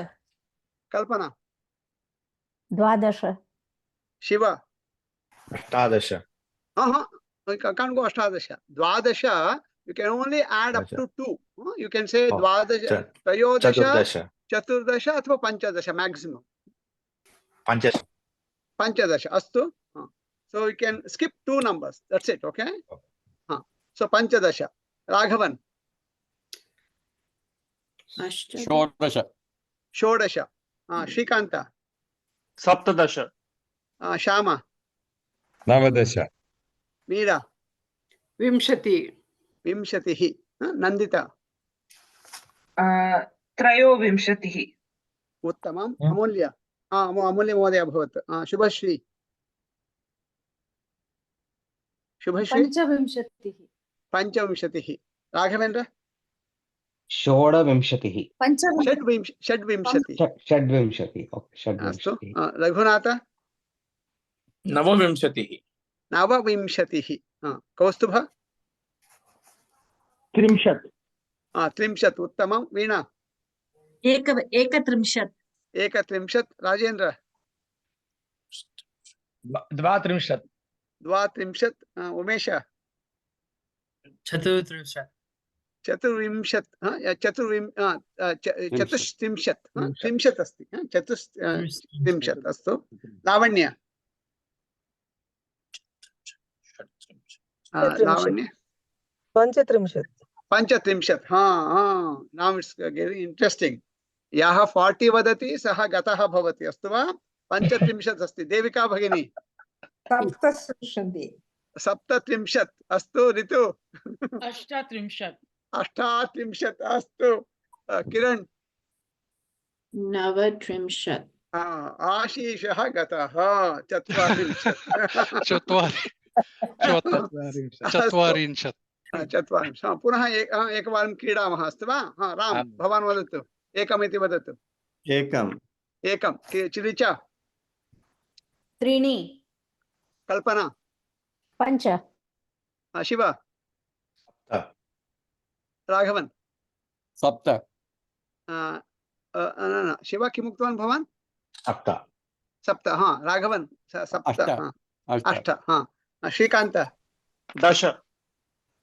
कल्पना 12 18 Shiv can't go 18 12 you can only add up to 2 you can say 12 त्रयोदश चतुर्दश अथवा पंचदश maximum पंचदश अस्तु so you can skip 2 numbers that's it okay so पंचदश Raghavan षोडश श्रीकांत सप्तदश श्यामा 19 मीरा विंशतिः नंदिता 23 उत्तमम् अमूल्य अमूल्य महोदय अभवत् शुभश्री पंचविंशतिः राघवेन्द्र षोडविंशतिः षड्विंशतिः अस्तु रघुनाथ नवविंशतिः कौस्तुभ 30 उत्तमं वीणा 31 राजेन्द्र 32 उमेश 34 चतुस्त्रिंशत् अस्ति चतुस्त्रिंशत् अस्तु लावण्य पंचत्रिंशत् now it's getting interesting यः 40 वदति सः गतः भवति अस्तु वा 35 अस्ति देविका भगिनी 37 अस्तु ऋतु 38 अस्तु किरण 39 आशीषः गतः 40 पुनः एकवारं क्रीडामः अस्तु वा राम भवान् वदतु एकमिति वदतु एकं चिरिचा 3 कल्पना 5 शिव राघवन 7 शिव किम् उक्तवान् भवान् 7 राघवन 7 8 श्रीकांत 10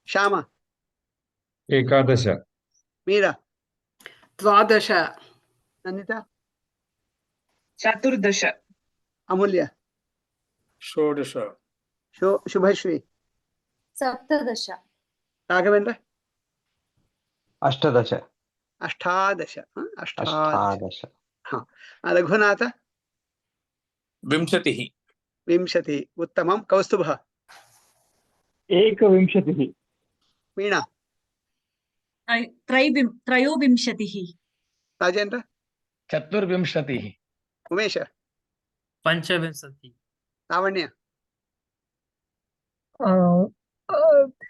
श्यामा 11 12 नंदिता चतुर्दश अमूल्य षोडश शुभश्री सप्तदश राघवेन्द्र अष्टादश अष्टादश अष्टादश रघुनाथ विंशतिः 20 उत्तमं कौस्तुभः एकविंशतिः वीणा त्रयोविंशतिः राजेन्द्र चतुर्विंशतिः उमेश पंचविंशति लावण्य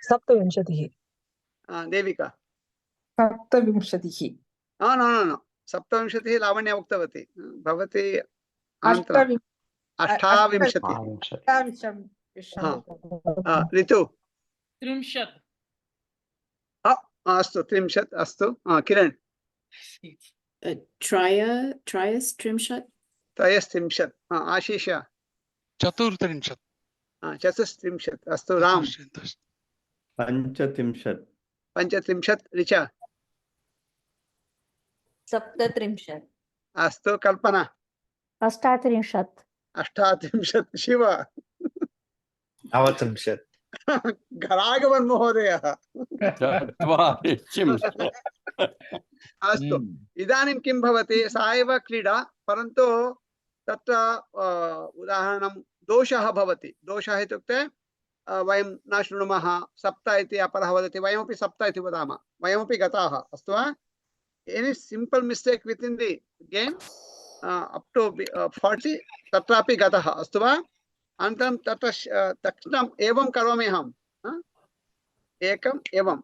सप्तविंशतिः देविका सप्तविंशतिः नो नो नो 27 लावण्य उक्तवती भवती अनन्तरम् 28 ऋतु 30 अस्तु 30 अस्तु किरण त्रयस्त्रिंशत् आशीष 34 चतुस्त्रिंशत् अस्तु राम 35 ऋचा 37 अस्तु कल्पना 38 शिव 29 राघवन् महोदयः अस्तु इदानीं किं भवति सा एव क्रीडा परन्तु तत्र उदाहरणं दोषः भवति दोषः इत्युक्ते वयं न शृणुमः सप्त इति अपरः वदति वयमपि सप्त इति वदामः वयमपि गताः अस्तु वा any simple mistake with in the game up to 40 तत्रापि गतः अस्तु वा अनन्तरं तत्र तक्षणम् एवं करोमि अहं एकम् एवं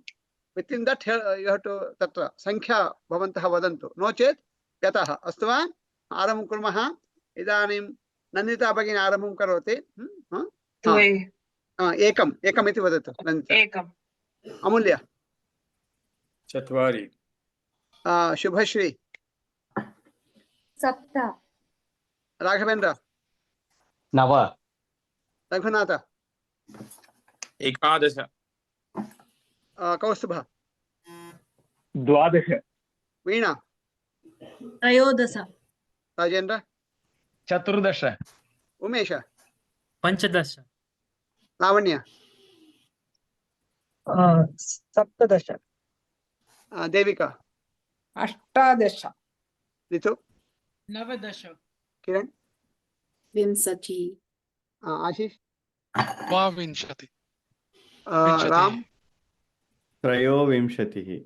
within that you have to तत्र संख्या भवन्तः वदन्तु नो चेत् गतः अस्तु वा आरम्भं कुर्मः इदानीं नन्दिता भगिनी आरम्भं करोति एकम् एकम् इति वदतु नन्दिता एकम् अमूल्य 4 शुभश्री 7 राघवेन्द्र 9 रघुनाथ 11 कौस्तुभ 12 वीणा 13 राजेन्द्र 14 उमेश 15 लावण्य 17 देविका 18 ऋतु 19 किरण 20 आशीष 22 राम 23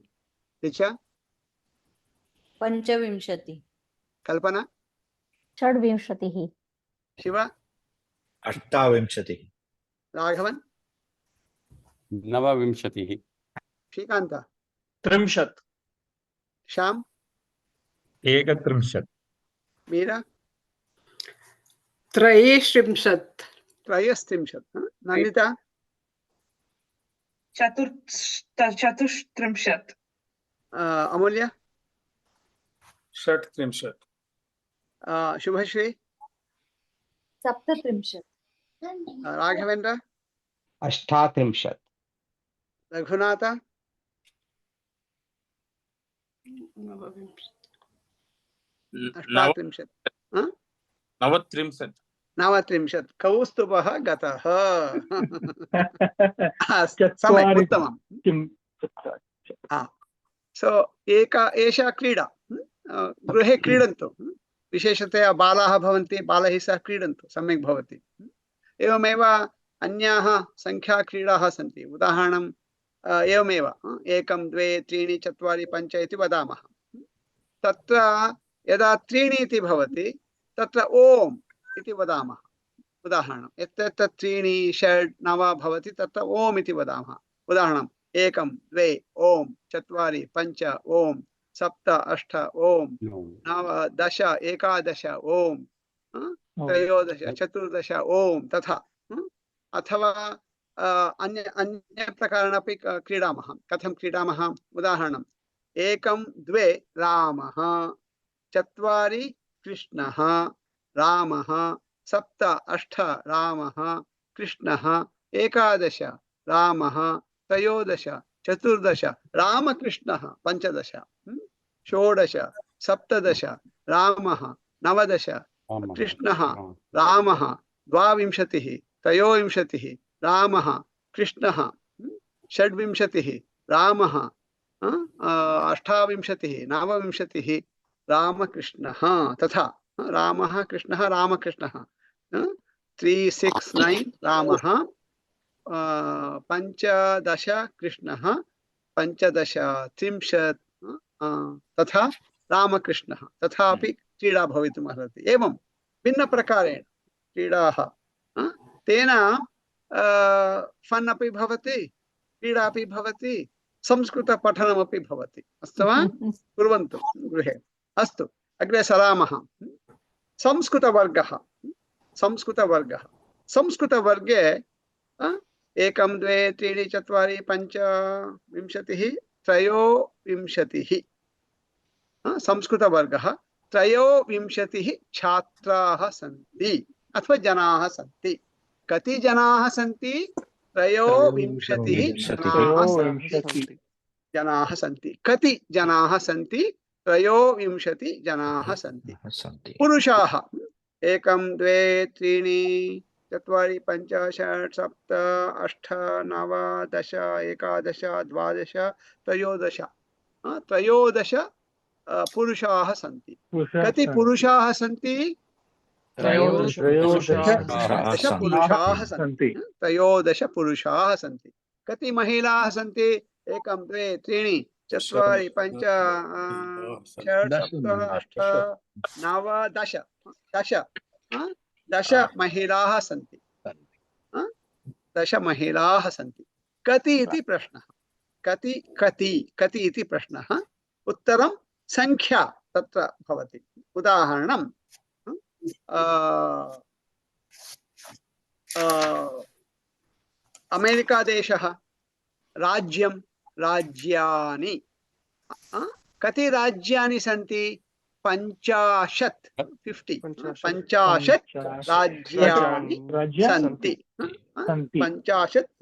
ऋचा 25 कल्पना 26 शिव 28 राघवन 29 श्रीकांत 30 श्याम 31 मीरा 33 नंदिता 34 अमूल्य 38 शुभश्री 37 राघवेन्द्र 38 रघुनाथ 39 कौस्तुभः गतः सम्यक् उत्तमम् सो एषा क्रीडा गृहे क्रीडन्तु विशेषतया बालाः भवन्ति बालैः सह क्रीडन्तु सम्यक् भवति एवमेव अन्याः संख्याक्रीडाः सन्ति उदाहरणं एवमेव 1 2 3 4 5 इति वदामः तत्र यदा 3 इति भवति तत्र ओम् इति वदामः उदाहरणं यत्र 3 6 9 भवति तत्र ओम् इति वदामः उदाहरणं 1 2 ओम् 4 5 ओम् 7 8 ओम् 9 10 11 ओम् 13 14 ओम् तथा अथवा अन्य प्रकारेणापि क्रीडामः कथं क्रीडामः उदाहरणं 1 2 रामः 4 कृष्णः रामः 7 8 रामः कृष्णः 11 रामः 13 14 रामकृष्णः 15 16 17 रामः 19 कृष्णः रामः द्वाविंशतिः त्रयोविंशतिः रामः कृष्णः षड्विंशतिः रामः अष्टाविंशतिः नवविंशतिः रामकृष्णः तथा रामः कृष्णः रामकृष्णः 369 रामः 15 कृष्णः 15 30 तथा रामकृष्णः तथापि क्रीडा भवितुम् अर्हति। एवं भिन्नप्रकारेण क्रीडाः तेन फन् अपि भवति क्रीडा अपि भवति संस्कृतपठनमपि भवति। अस्तु वा कुर्वन्तु गृहे। अस्तु अग्रे सरामः। संस्कृतवर्गः संस्कृतवर्गे 1 2 3 4 5 विंशतिः त्रयोविंशतिः संस्कृतवर्गः 23 छात्राः सन्ति अथवा जनाः सन्ति। कति जनाः सन्ति? 23 जनाः सन्ति। कति जनाः सन्ति? 23 जनाः सन्ति। पुरुषाः 1 2 3 4 5 6 7 8 9 10 11 12 13 13 पुरुषाः सन्ति। कति पुरुषाः सन्ति? 13 पुरुषाः सन्ति। 13 पुरुषाः सन्ति। कति महिलाः सन्ति? 1 2 3 4 5 6 7 8 9 10 10 महिलाः सन्ति। 10 महिलाः सन्ति। कति इति प्रश्नः। कति कति कति इति प्रश्नः। उत्तरं संख्या तत्र भवति। उदाहरणं अमेरिका देशः राज्यं राज्यानि कति राज्यानि सन्ति? 50 राज्यानि सन्ति। 50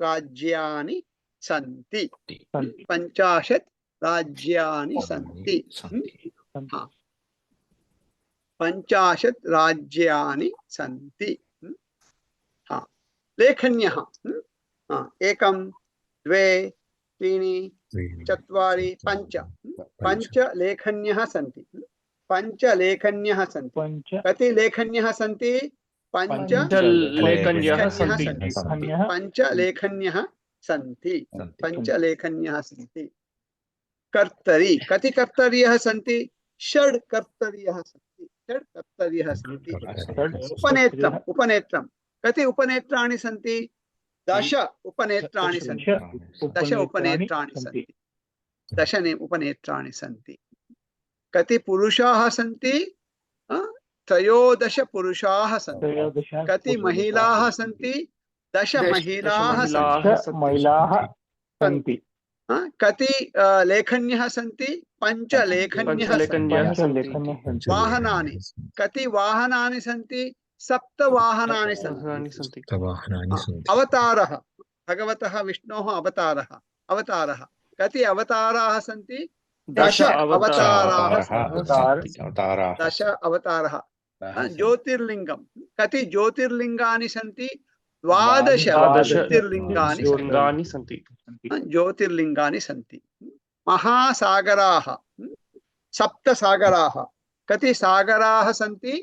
राज्यानि सन्ति। 50 राज्यानि सन्ति। 50 राज्यानि सन्ति। लेखन्यः 1 2 3 4 5 5 लेखन्यः सन्ति। 5 लेखन्यः सन्ति। कति लेखन्यः सन्ति? 5 लेखन्यः सन्ति। 5 लेखन्यः सन्ति। 5 लेखन्यः सन्ति। कर्तरी कति कर्तर्यः सन्ति? 6 कर्तर्यः सन्ति। 6 कर्तर्यः सन्ति। उपनेत्रम् उपनेत्रं कति उपनेत्राणि सन्ति? 10 उपनेत्राणि सन्ति। 10 उपनेत्राणि सन्ति। 10 उपनेत्राणि सन्ति। कति पुरुषाः सन्ति? 13 पुरुषाः सन्ति। कति महिलाः सन्ति? 10 महिलाः सन्ति। कति लेखन्यः सन्ति? 5 लेखन्यः सन्ति। वाहनानि कति वाहनानि सन्ति? 7 वाहनानि सन्ति। अवतारः भगवतः विष्णोः अवतारः अवतारः कति अवताराः सन्ति? 10 अवताराः सन्ति। 10 अवतारः। ज्योतिर्लिङ्गं कति ज्योतिर्लिङ्गानि सन्ति? 12 ज्योतिर्लिङ्गानि सन्ति। ज्योतिर्लिङ्गानि सन्ति। महासागराः 7 सागराः कति सागराः सन्ति?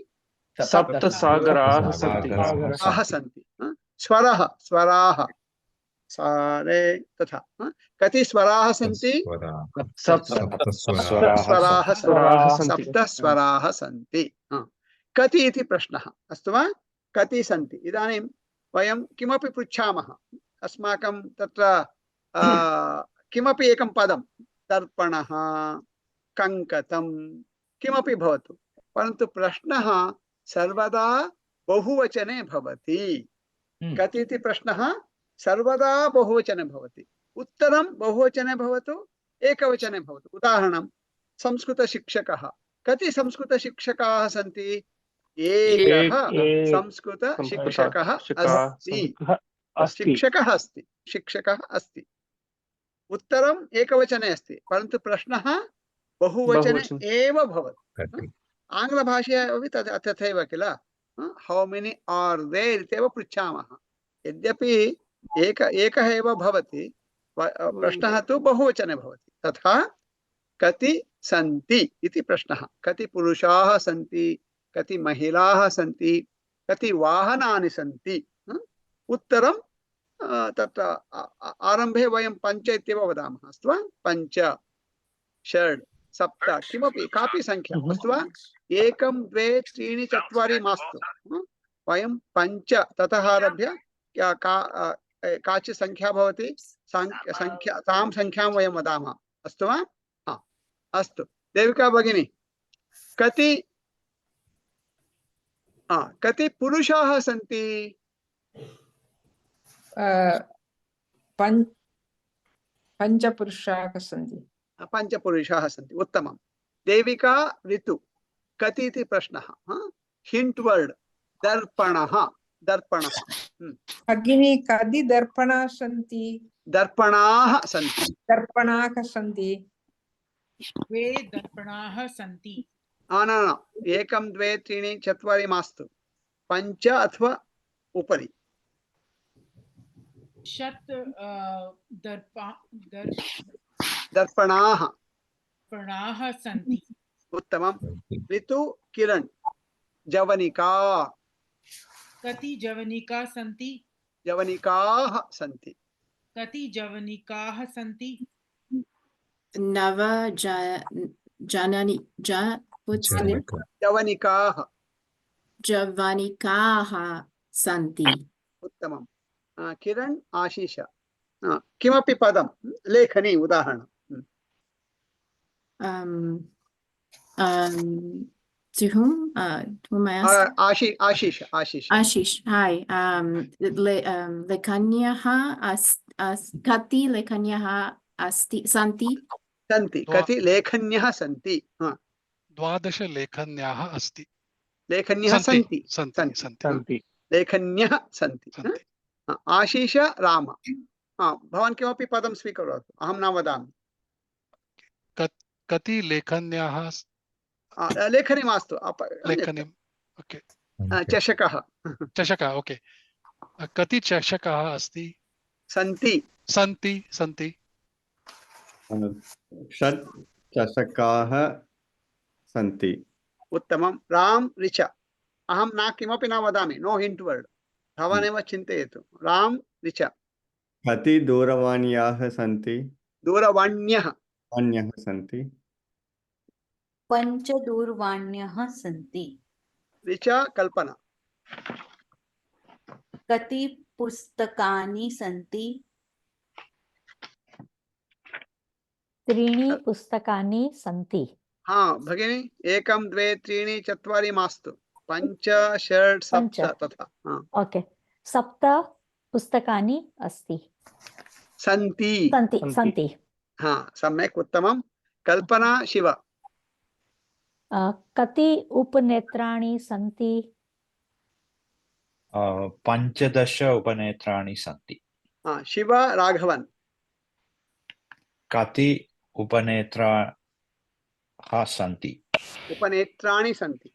7 सागराः सन्ति। स्वरः स्वराः सारे तथा कति स्वराः सन्ति? 7 स्वराः सन्ति। कति इति प्रश्नः। अस्तु वा? कति सन्ति? इदानीं वयं किमपि पृच्छामः। अस्माकं तत्र किमपि एकं पदं दर्पणः कङ्कतं किमपि भवतु परन्तु प्रश्नः सर्वदा बहुवचने भवति। कति इति प्रश्नः सर्वदा बहुवचने भवति। उत्तरं बहुवचने भवतु एकवचने भवतु। उदाहरणं संस्कृतशिक्षकः कति संस्कृतशिक्षकाः सन्ति? एकः संस्कृतशिक्षकः अस्ति। शिक्षकः अस्ति। शिक्षकः अस्ति। उत्तरम् एकवचने अस्ति परन्तु प्रश्नः बहुवचने एव भवति। आङ्ग्लभाषया अपि तथैव किल हौ मेनि आर् देर् इत्येव पृच्छामः यद्यपि एकः एव भवति प्रश्नः तु बहुवचने भवति तथा कति सन्ति इति प्रश्नः कति पुरुषाः सन्ति कति महिलाः सन्ति कति वाहनानि सन्ति उत्तरं तत्र आरम्भे वयं पञ्च इत्येव वदामः अस्तु वा पञ्च षड् सप्त किमपि कापि संख्या अस्तु वा 1 2 3 4 मास्तु वयं पञ्च ततः आरभ्य काचित् संख्या भवति संख्या तां संख्यां वयं वदामः अस्तु वा अस्तु देविका भगिनी कति पुरुषाः सन्ति पञ्चपुरुषाः सन्ति पञ्चपुरुषाः सन्ति उत्तमं देविका ऋतु कति इति प्रश्नः हिंट वर्ड दर्पणः भगिनी कति दर्पणाः सन्ति दर्पणाः सन्ति द्वे दर्पणाः सन्ति न 1 2 3 4 मास्तु पञ्च अथवा उपरि शत दर्पणाः सन्ति उत्तमं ऋतु किरण जवनिका कति जवनिका सन्ति जवनिकाः सन्ति कति जवनिकाः सन्ति नव जननी जवनिकाः जवनिकाः सन्ति उत्तमं किरण आशीष किमपि पदं लेखनी उदाहरणं to whom I ask? Ashish, hi. Lekanyah kati lekanyah asti santi कति लेखन्यः सन्ति 12 लेखन्याः अस्ति लेखन्यः सन्ति लेखन्यः सन्ति आशीष राम भवान् किमपि पदं स्वीकरोतु अहं न वदामि कति लेखन्याः लेखनी मास्तु लेखनी ओके चषकः ओके कति चषकाः अस्ति सन्ति षट् चषकाः सन्ति उत्तमं राम ऋच अहं न किमपि न वदामि नो हिंट वर्ड भवान् एव चिन्तयतु राम ऋच कति दूरवाण्याः सन्ति दूरवाण्यः सन्ति 5 दूरवाण्यः सन्ति ऋच कल्पना कति पुस्तकानि सन्ति 3 पुस्तकानि सन्ति भगिनी 1 2 3 4 मास्तु 5 6 7 तथा ओके 7 पुस्तकानि अस्ति सन्ति सम्यक् उत्तमं कल्पना शिव कति उपनेत्राणि सन्ति 15 उपनेत्राणि सन्ति शिव राघवन कति उपनेत्राः सन्ति उपनेत्राणि सन्ति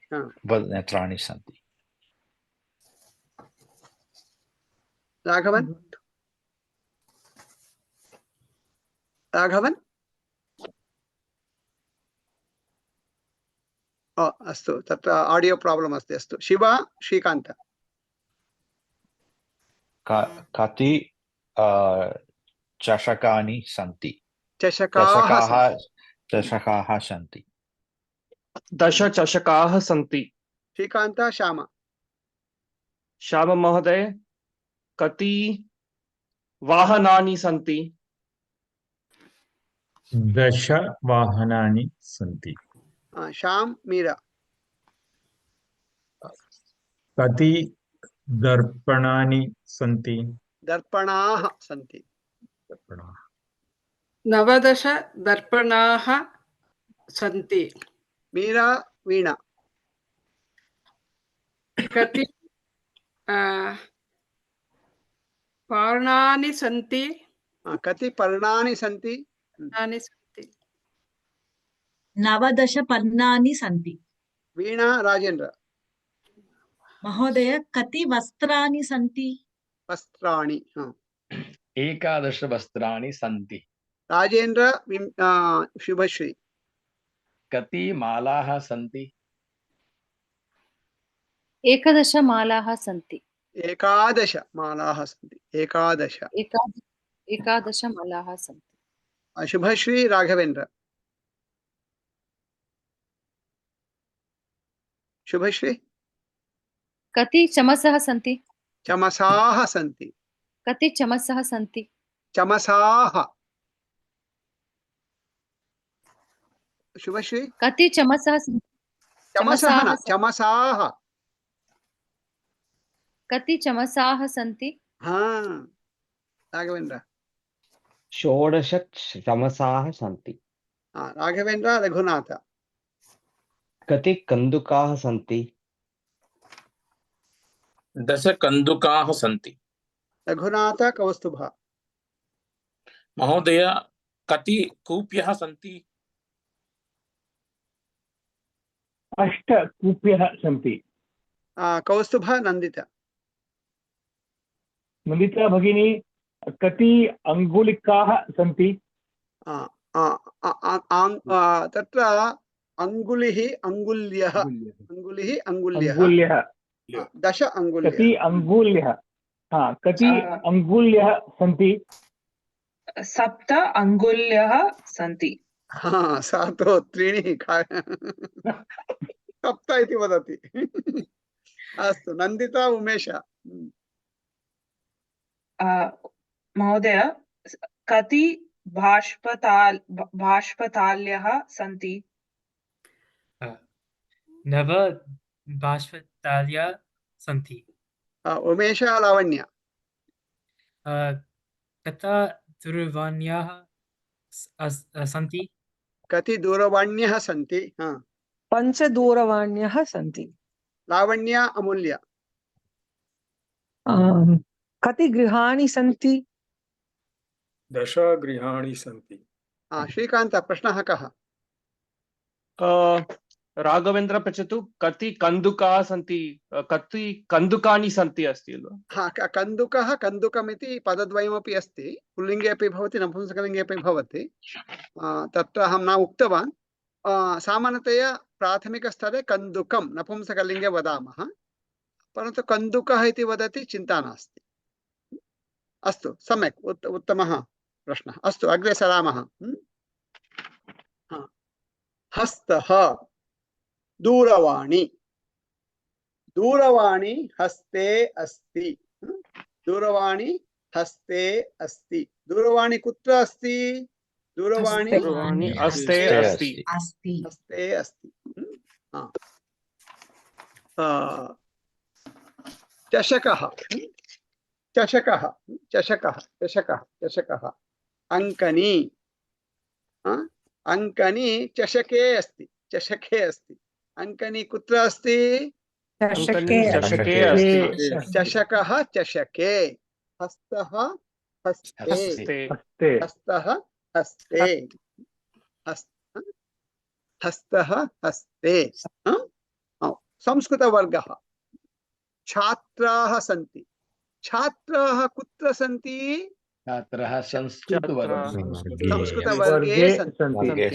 राघवन अस्तु तत्र ऑडियो प्रॉब्लम अस्ति अस्तु शिव श्रीकान्त कति चषकानि सन्ति चषकाः सन्ति 10 चषकाः सन्ति श्रीकान्त श्याम महोदय कति वाहनानि सन्ति 10 वाहनानि सन्ति श्याम मीरा कति दर्पणानि सन्ति दर्पणाः सन्ति 19 दर्पणाः सन्ति मीरा वीणा कति पर्णानि सन्ति कति पर्णानि सन्ति 19 पर्णानि सन्ति वीणा राजेन्द्र महोदय कति वस्त्राणि सन्ति? वस्त्राणि हाँ। 11 वस्त्राणि सन्ति। राजेन्द्र शुभश्री कति मालाः सन्ति? 11 मालाः सन्ति। 11 मालाः सन्ति। 11 11 मालाः सन्ति। शुभश्री राघवेन्द्र शुभश्री कति चमसः सन्ति? चमसाः सन्ति। कति चमसः सन्ति? चमसाः। शुभश्री कति चमसः सन्ति? चमसः न चमसाः। कति चमसाः सन्ति? हाँ राघवेन्द्र 16 चमसाः सन्ति। हाँ राघवेन्द्र रघुनाथ कति कन्दुकाः सन्ति? 10 कन्दुकाः सन्ति। रघुनाथ कौस्तुभ महोदय कति कूप्यः सन्ति? 8 कूप्यः सन्ति। कौस्तुभ नन्दिता नन्दिता भगिनी कति अङ्गुलिकाः सन्ति? तत्र अङ्गुलिः अङ्गुल्यः अङ्गुलिः अङ्गुल्यः 10 अङ्गुल्यः। कति अङ्गुल्यः? कति अङ्गुल्यः सन्ति? 7 अङ्गुल्यः सन्ति। हाँ सातो त्रीणि सप्त इति वदति। अस्तु नन्दिता उमेश महोदय कति बाष्पताल्यः सन्ति? 9 बाष्पताल्यः सन्ति। उमेश लावण्य कति दूरवाण्यः सन्ति? कति दूरवाण्यः सन्ति? 5 दूरवाण्यः सन्ति। लावण्य अमूल्य कति गृहाणि सन्ति? 10 गृहाणि सन्ति। श्रीकान्त प्रश्नः कः? राघवेन्द्र पृच्छतु कति कन्दुकाः सन्ति? कति कन्दुकानि सन्ति अस्ति हाँ कन्दुकः कन्दुकमिति पदद्वयमपि अस्ति। पुल्लिङ्गे अपि भवति नपुंसकलिङ्गे अपि भवति। तत्र अहं न उक्तवान्। सामान्यतया प्राथमिकस्तरे कन्दुकं नपुंसकलिङ्गे वदामः, परन्तु कन्दुकः इति वदति चिन्ता नास्ति। अस्तु सम्यक् उत्तमः प्रश्नः। अस्तु अग्रे सरामः। हस्तः दूरवाणी दूरवाणी हस्ते अस्ति। दूरवाणी हस्ते अस्ति। दूरवाणी कुत्र अस्ति? दूरवाणी हस्ते अस्ति। हस्ते अस्ति। चषकः चषकः चषकः चषकः चषकः अंकनी अंकनी चषके अस्ति। चषके अस्ति। अंकनी कुत्र अस्ति? चषके अस्ति। चषकः चषके। हस्तः हस्ते। हस्तः हस्ते। हस्तः हस्ते। संस्कृतवर्गः छात्राः सन्ति। छात्राः कुत्र सन्ति? छात्राः संस्कृतवर्गे सन्ति।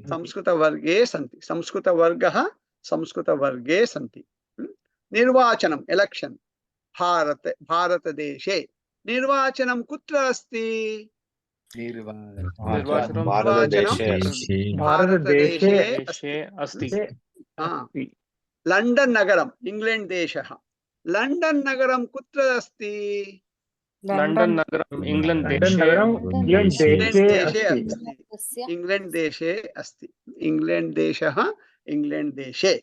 संस्कृतवर्गे सन्ति। संस्कृतवर्गः संस्कृतवर्गे सन्ति। निर्वाचनम् एलेक्शन भारतदेशे निर्वाचनं कुत्र अस्ति? भारतदेशे अस्ति। लण्डन् नगरम् इंग्लैंड देशः। लण्डन् नगरं कुत्र अस्ति? लण्डन् नगरम् इंग्लैंड देशे अस्ति। इंग्लैंड देशः इंग्लैंड देशे।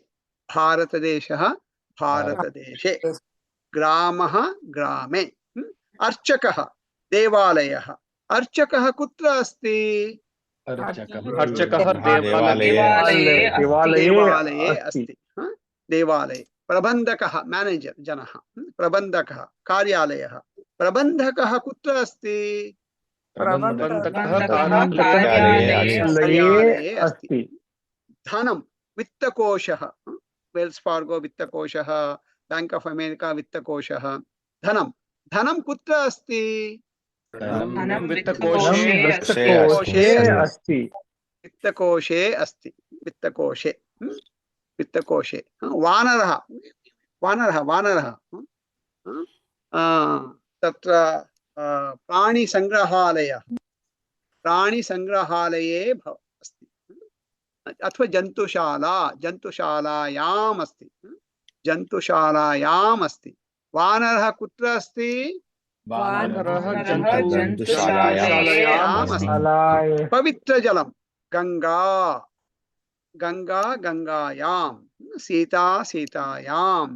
भारतदेशः भारतदेशे। ग्रामः ग्रामे। अर्चकः देवालयः। अर्चकः कुत्र अस्ति? अर्चकः देवालये अस्ति। देवालये। प्रबन्धकः मैनेजर जनः। प्रबन्धकः कार्यालयः। प्रबन्धकः कुत्र अस्ति? कार्यालये अस्ति। धनं वित्तकोशः वेल्स् फार्गो वित्तकोशः, बैंक ऑफ अमेरिका वित्तकोशः। धनं धनं कुत्र अस्ति? धनं वित्तकोशे अस्ति। वित्तकोशे अस्ति। वित्तकोशे वित्तकोशे। वानरः वानरः वानरः तत्र प्राणिसंग्रहालयः प्राणिसंग्रहालये अस्ति, अथवा जन्तुशाला जन्तुशालायाम् अस्ति। जन्तुशालायाम् अस्ति। वानरः कुत्र अस्ति? पवित्रजलं गंगा गंगा गंगायां, सीता सीतायां।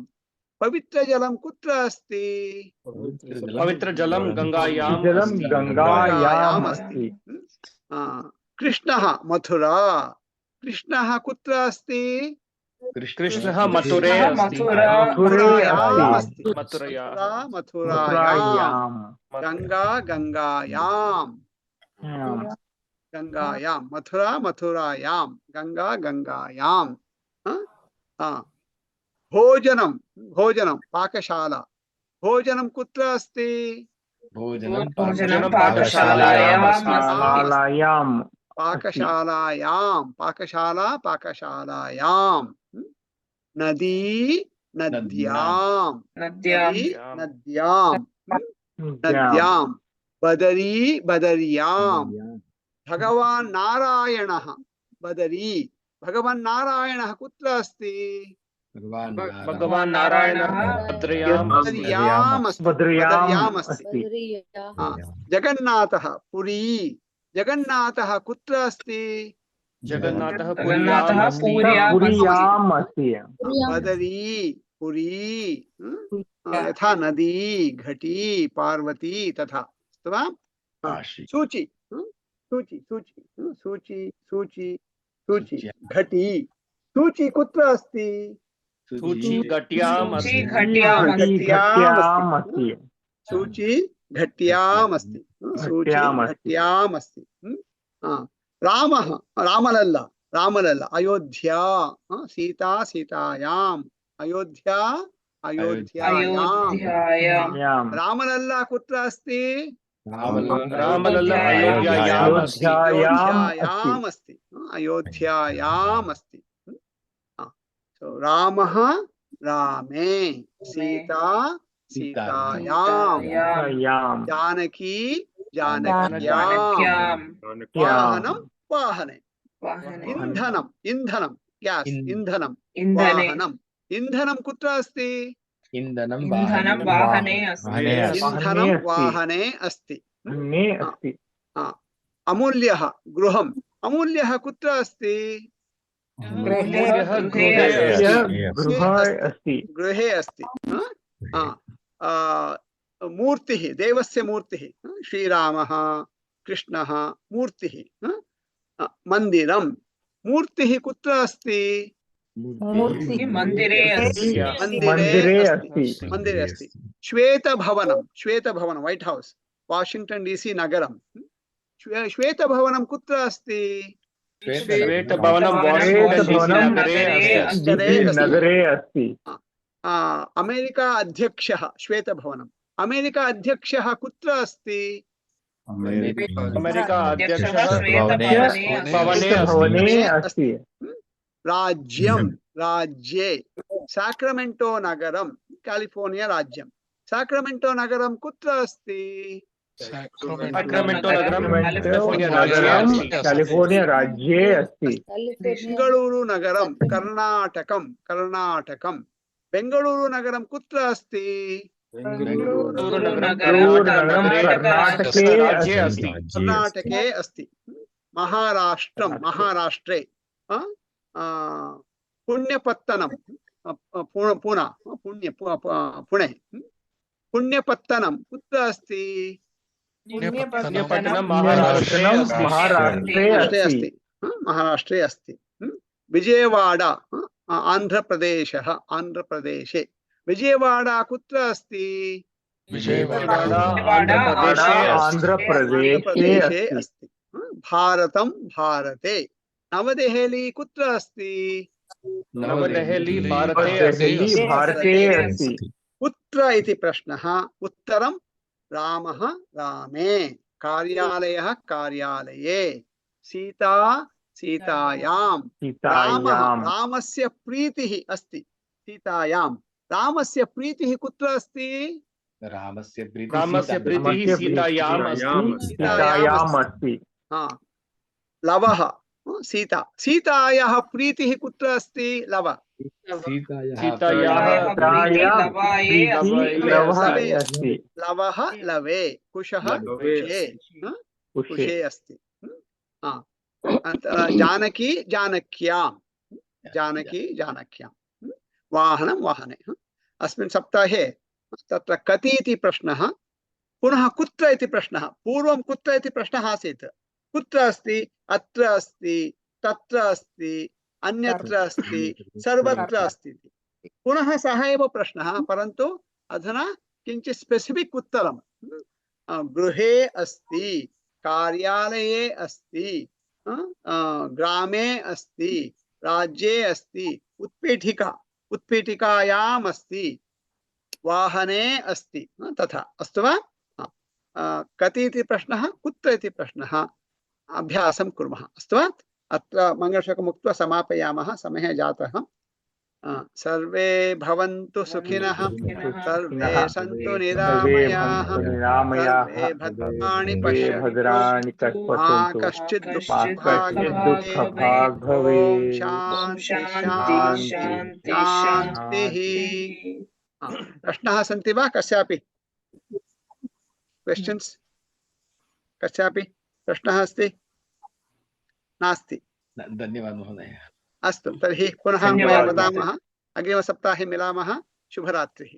पवित्रजलं कुत्र अस्ति? पवित्रजलं गंगायाम् अस्ति। कृष्णः मथुरा कृष्णः कुत्र अस्ति? कृष्णः मथुरे मथुरायां। गंगा गंगायां गंगायां। मथुरा मथुरायां। गंगा गंगायां। भोजनं भोजनं पाकशाला। भोजनं कुत्र अस्ति? पाकशालायां। पाकशाला पाकशालायां। नदी नद्यां। नद्यां। बदरी बदर्यां। भगवान् नारायणः बदरी। भगवान् नारायणः कुत्र अस्ति? भगवान् नारायणः बदर्याम् अस्ति। जगन्नाथः पुरी। जगन्नाथः कुत्र अस्ति? जगन्नाथः पुर्याम् अस्ति। बदरी पुरी यथा नदी घटी पार्वती तथा। अस्तु वा? सूची सूची सूची सूची सूची सूची घटी। सूची कुत्र अस्ति? सूची घट्याम् अस्ति। सूची घट्याम् अस्ति। सूची घट्याम् अस्ति। रामः रामलल्ला रामलल्ला। अयोध्या सीता सीतायाम्। अयोध्या अयोध्यायां। रामलल्ला कुत्र अस्ति? रामलल्ला अयोध्यायाम् अस्ति। अयोध्यायाम् अस्ति। रामः रामे। सीता सीतायां। जानकी जानक्यां। वाहनं वाहने। इंधनम् इंधनं गैस। इंधनं वाहनम्। इंधनं कुत्र अस्ति? इंधनं वाहने इंधनं वाहने अस्ति। अमूल्यः गृहम्। अमूल्यः कुत्र अस्ति? गृहे अस्ति। मूर्तिः देवस्य मूर्तिः श्रीरामः कृष्णः मूर्तिः। मन्दिरं। मूर्तिः कुत्र अस्ति? मन्दिरे अस्ति। श्वेतभवनं। श्वेतभवनं व्हाइट हाउस वाशिंगटन डीसी नगरं। श्वेतभवनं कुत्र अस्ति? श्वेतभवनं वाशिंगटन नगरे अस्ति। अमेरिका अध्यक्षः श्वेतभवनम्। अमेरिका अध्यक्षः कुत्र अस्ति? अमेरिका अध्यक्षः भवने अस्ति। राज्यं राज्ये साक्रामेंटो नगरं कैलिफोर्निया राज्यं। साक्रामेंटो नगरं कुत्र अस्ति? साक्रामेंटो नगरं कैलिफोर्निया राज्ये अस्ति। बेंगळूरु नगरं कर्णाटकं कर्णाटकं। बेंगळूरु नगरं कुत्र अस्ति? कर्णाटके अस्ति। महाराष्ट्रं महाराष्ट्रे पुण्यपत्तनं पुणे पुण्यपत्तनं कुत्र अस्ति? महाराष्ट्रे अस्ति। विजयवाड़ा आंध्रप्रदेशः आंध्रप्रदेशे। विजयवाड़ा कुत्र अस्ति? आंध्रप्रदेशे अस्ति। भारतं भारते। नवदेहली कुत्र अस्ति? नवदेहली भारते नवदेहली अस्ति। भारते अस्ति। कुत्र इति प्रश्नः उत्तरं रामः रामे, कार्यालयः कार्यालये, सीता सीतायां, रामः रामस्य प्रीतिः अस्ति सीतायां, रामस्य प्रीतिः कुत्र अस्ति? रामस्य प्रीतिः सीतायाम् अस्ति। लवः सीता, सीतायाः प्रीतिः कुत्र अस्ति? लव लवः लवे, कुशः कुशे, कुशे अस्ति। जानकी जानक्यां, जानकी जानक्यां, वाहनं वाहने। अस्मिन् सप्ताहे तत्र कति इति प्रश्नः, पुनः कुत्र इति प्रश्नः। पूर्वं कुत्र इति प्रश्नः आसीत्, कुत्र अस्ति, अत्र अस्ति, तत्र अस्ति, अन्यत्र अस्ति, सर्वत्र अस्ति। पुनः सः एव प्रश्नः, परन्तु अधुना किञ्चित् स्पेसिफिक् उत्तरं। गृहे अस्ति, कार्यालये अस्ति, ग्रामे अस्ति, राज्ये अस्ति, उत्पीठिका उत्पीठिकायाम् अस्ति, वाहने अस्ति, तथा। अस्तु वा? कति इति प्रश्नः, कुत्र इति प्रश्नः, अभ्यासं कुर्मः। अस्तु वा? अत्र मङ्गलश्लोकम् उक्त्वा समापयामः, समयः जातः। सर्वे भवन्तु सुखिनः, सर्वे सन्तु निरामयाः, सर्वे भद्राणि पश्यन्तु, मा कश्चित् दुःखभाग् भवेत्। शान्ति शान्ति शान्तिः। प्रश्नाः सन्ति वा कस्यापि? क्वेश्चन्स्? कस्यापि प्रश्नः अस्ति? नास्ति। धन्यवादः महोदय। अस्तु, तर्हि पुनः वयं वदामः, अग्रिमसप्ताहे मिलामः। शुभरात्रिः।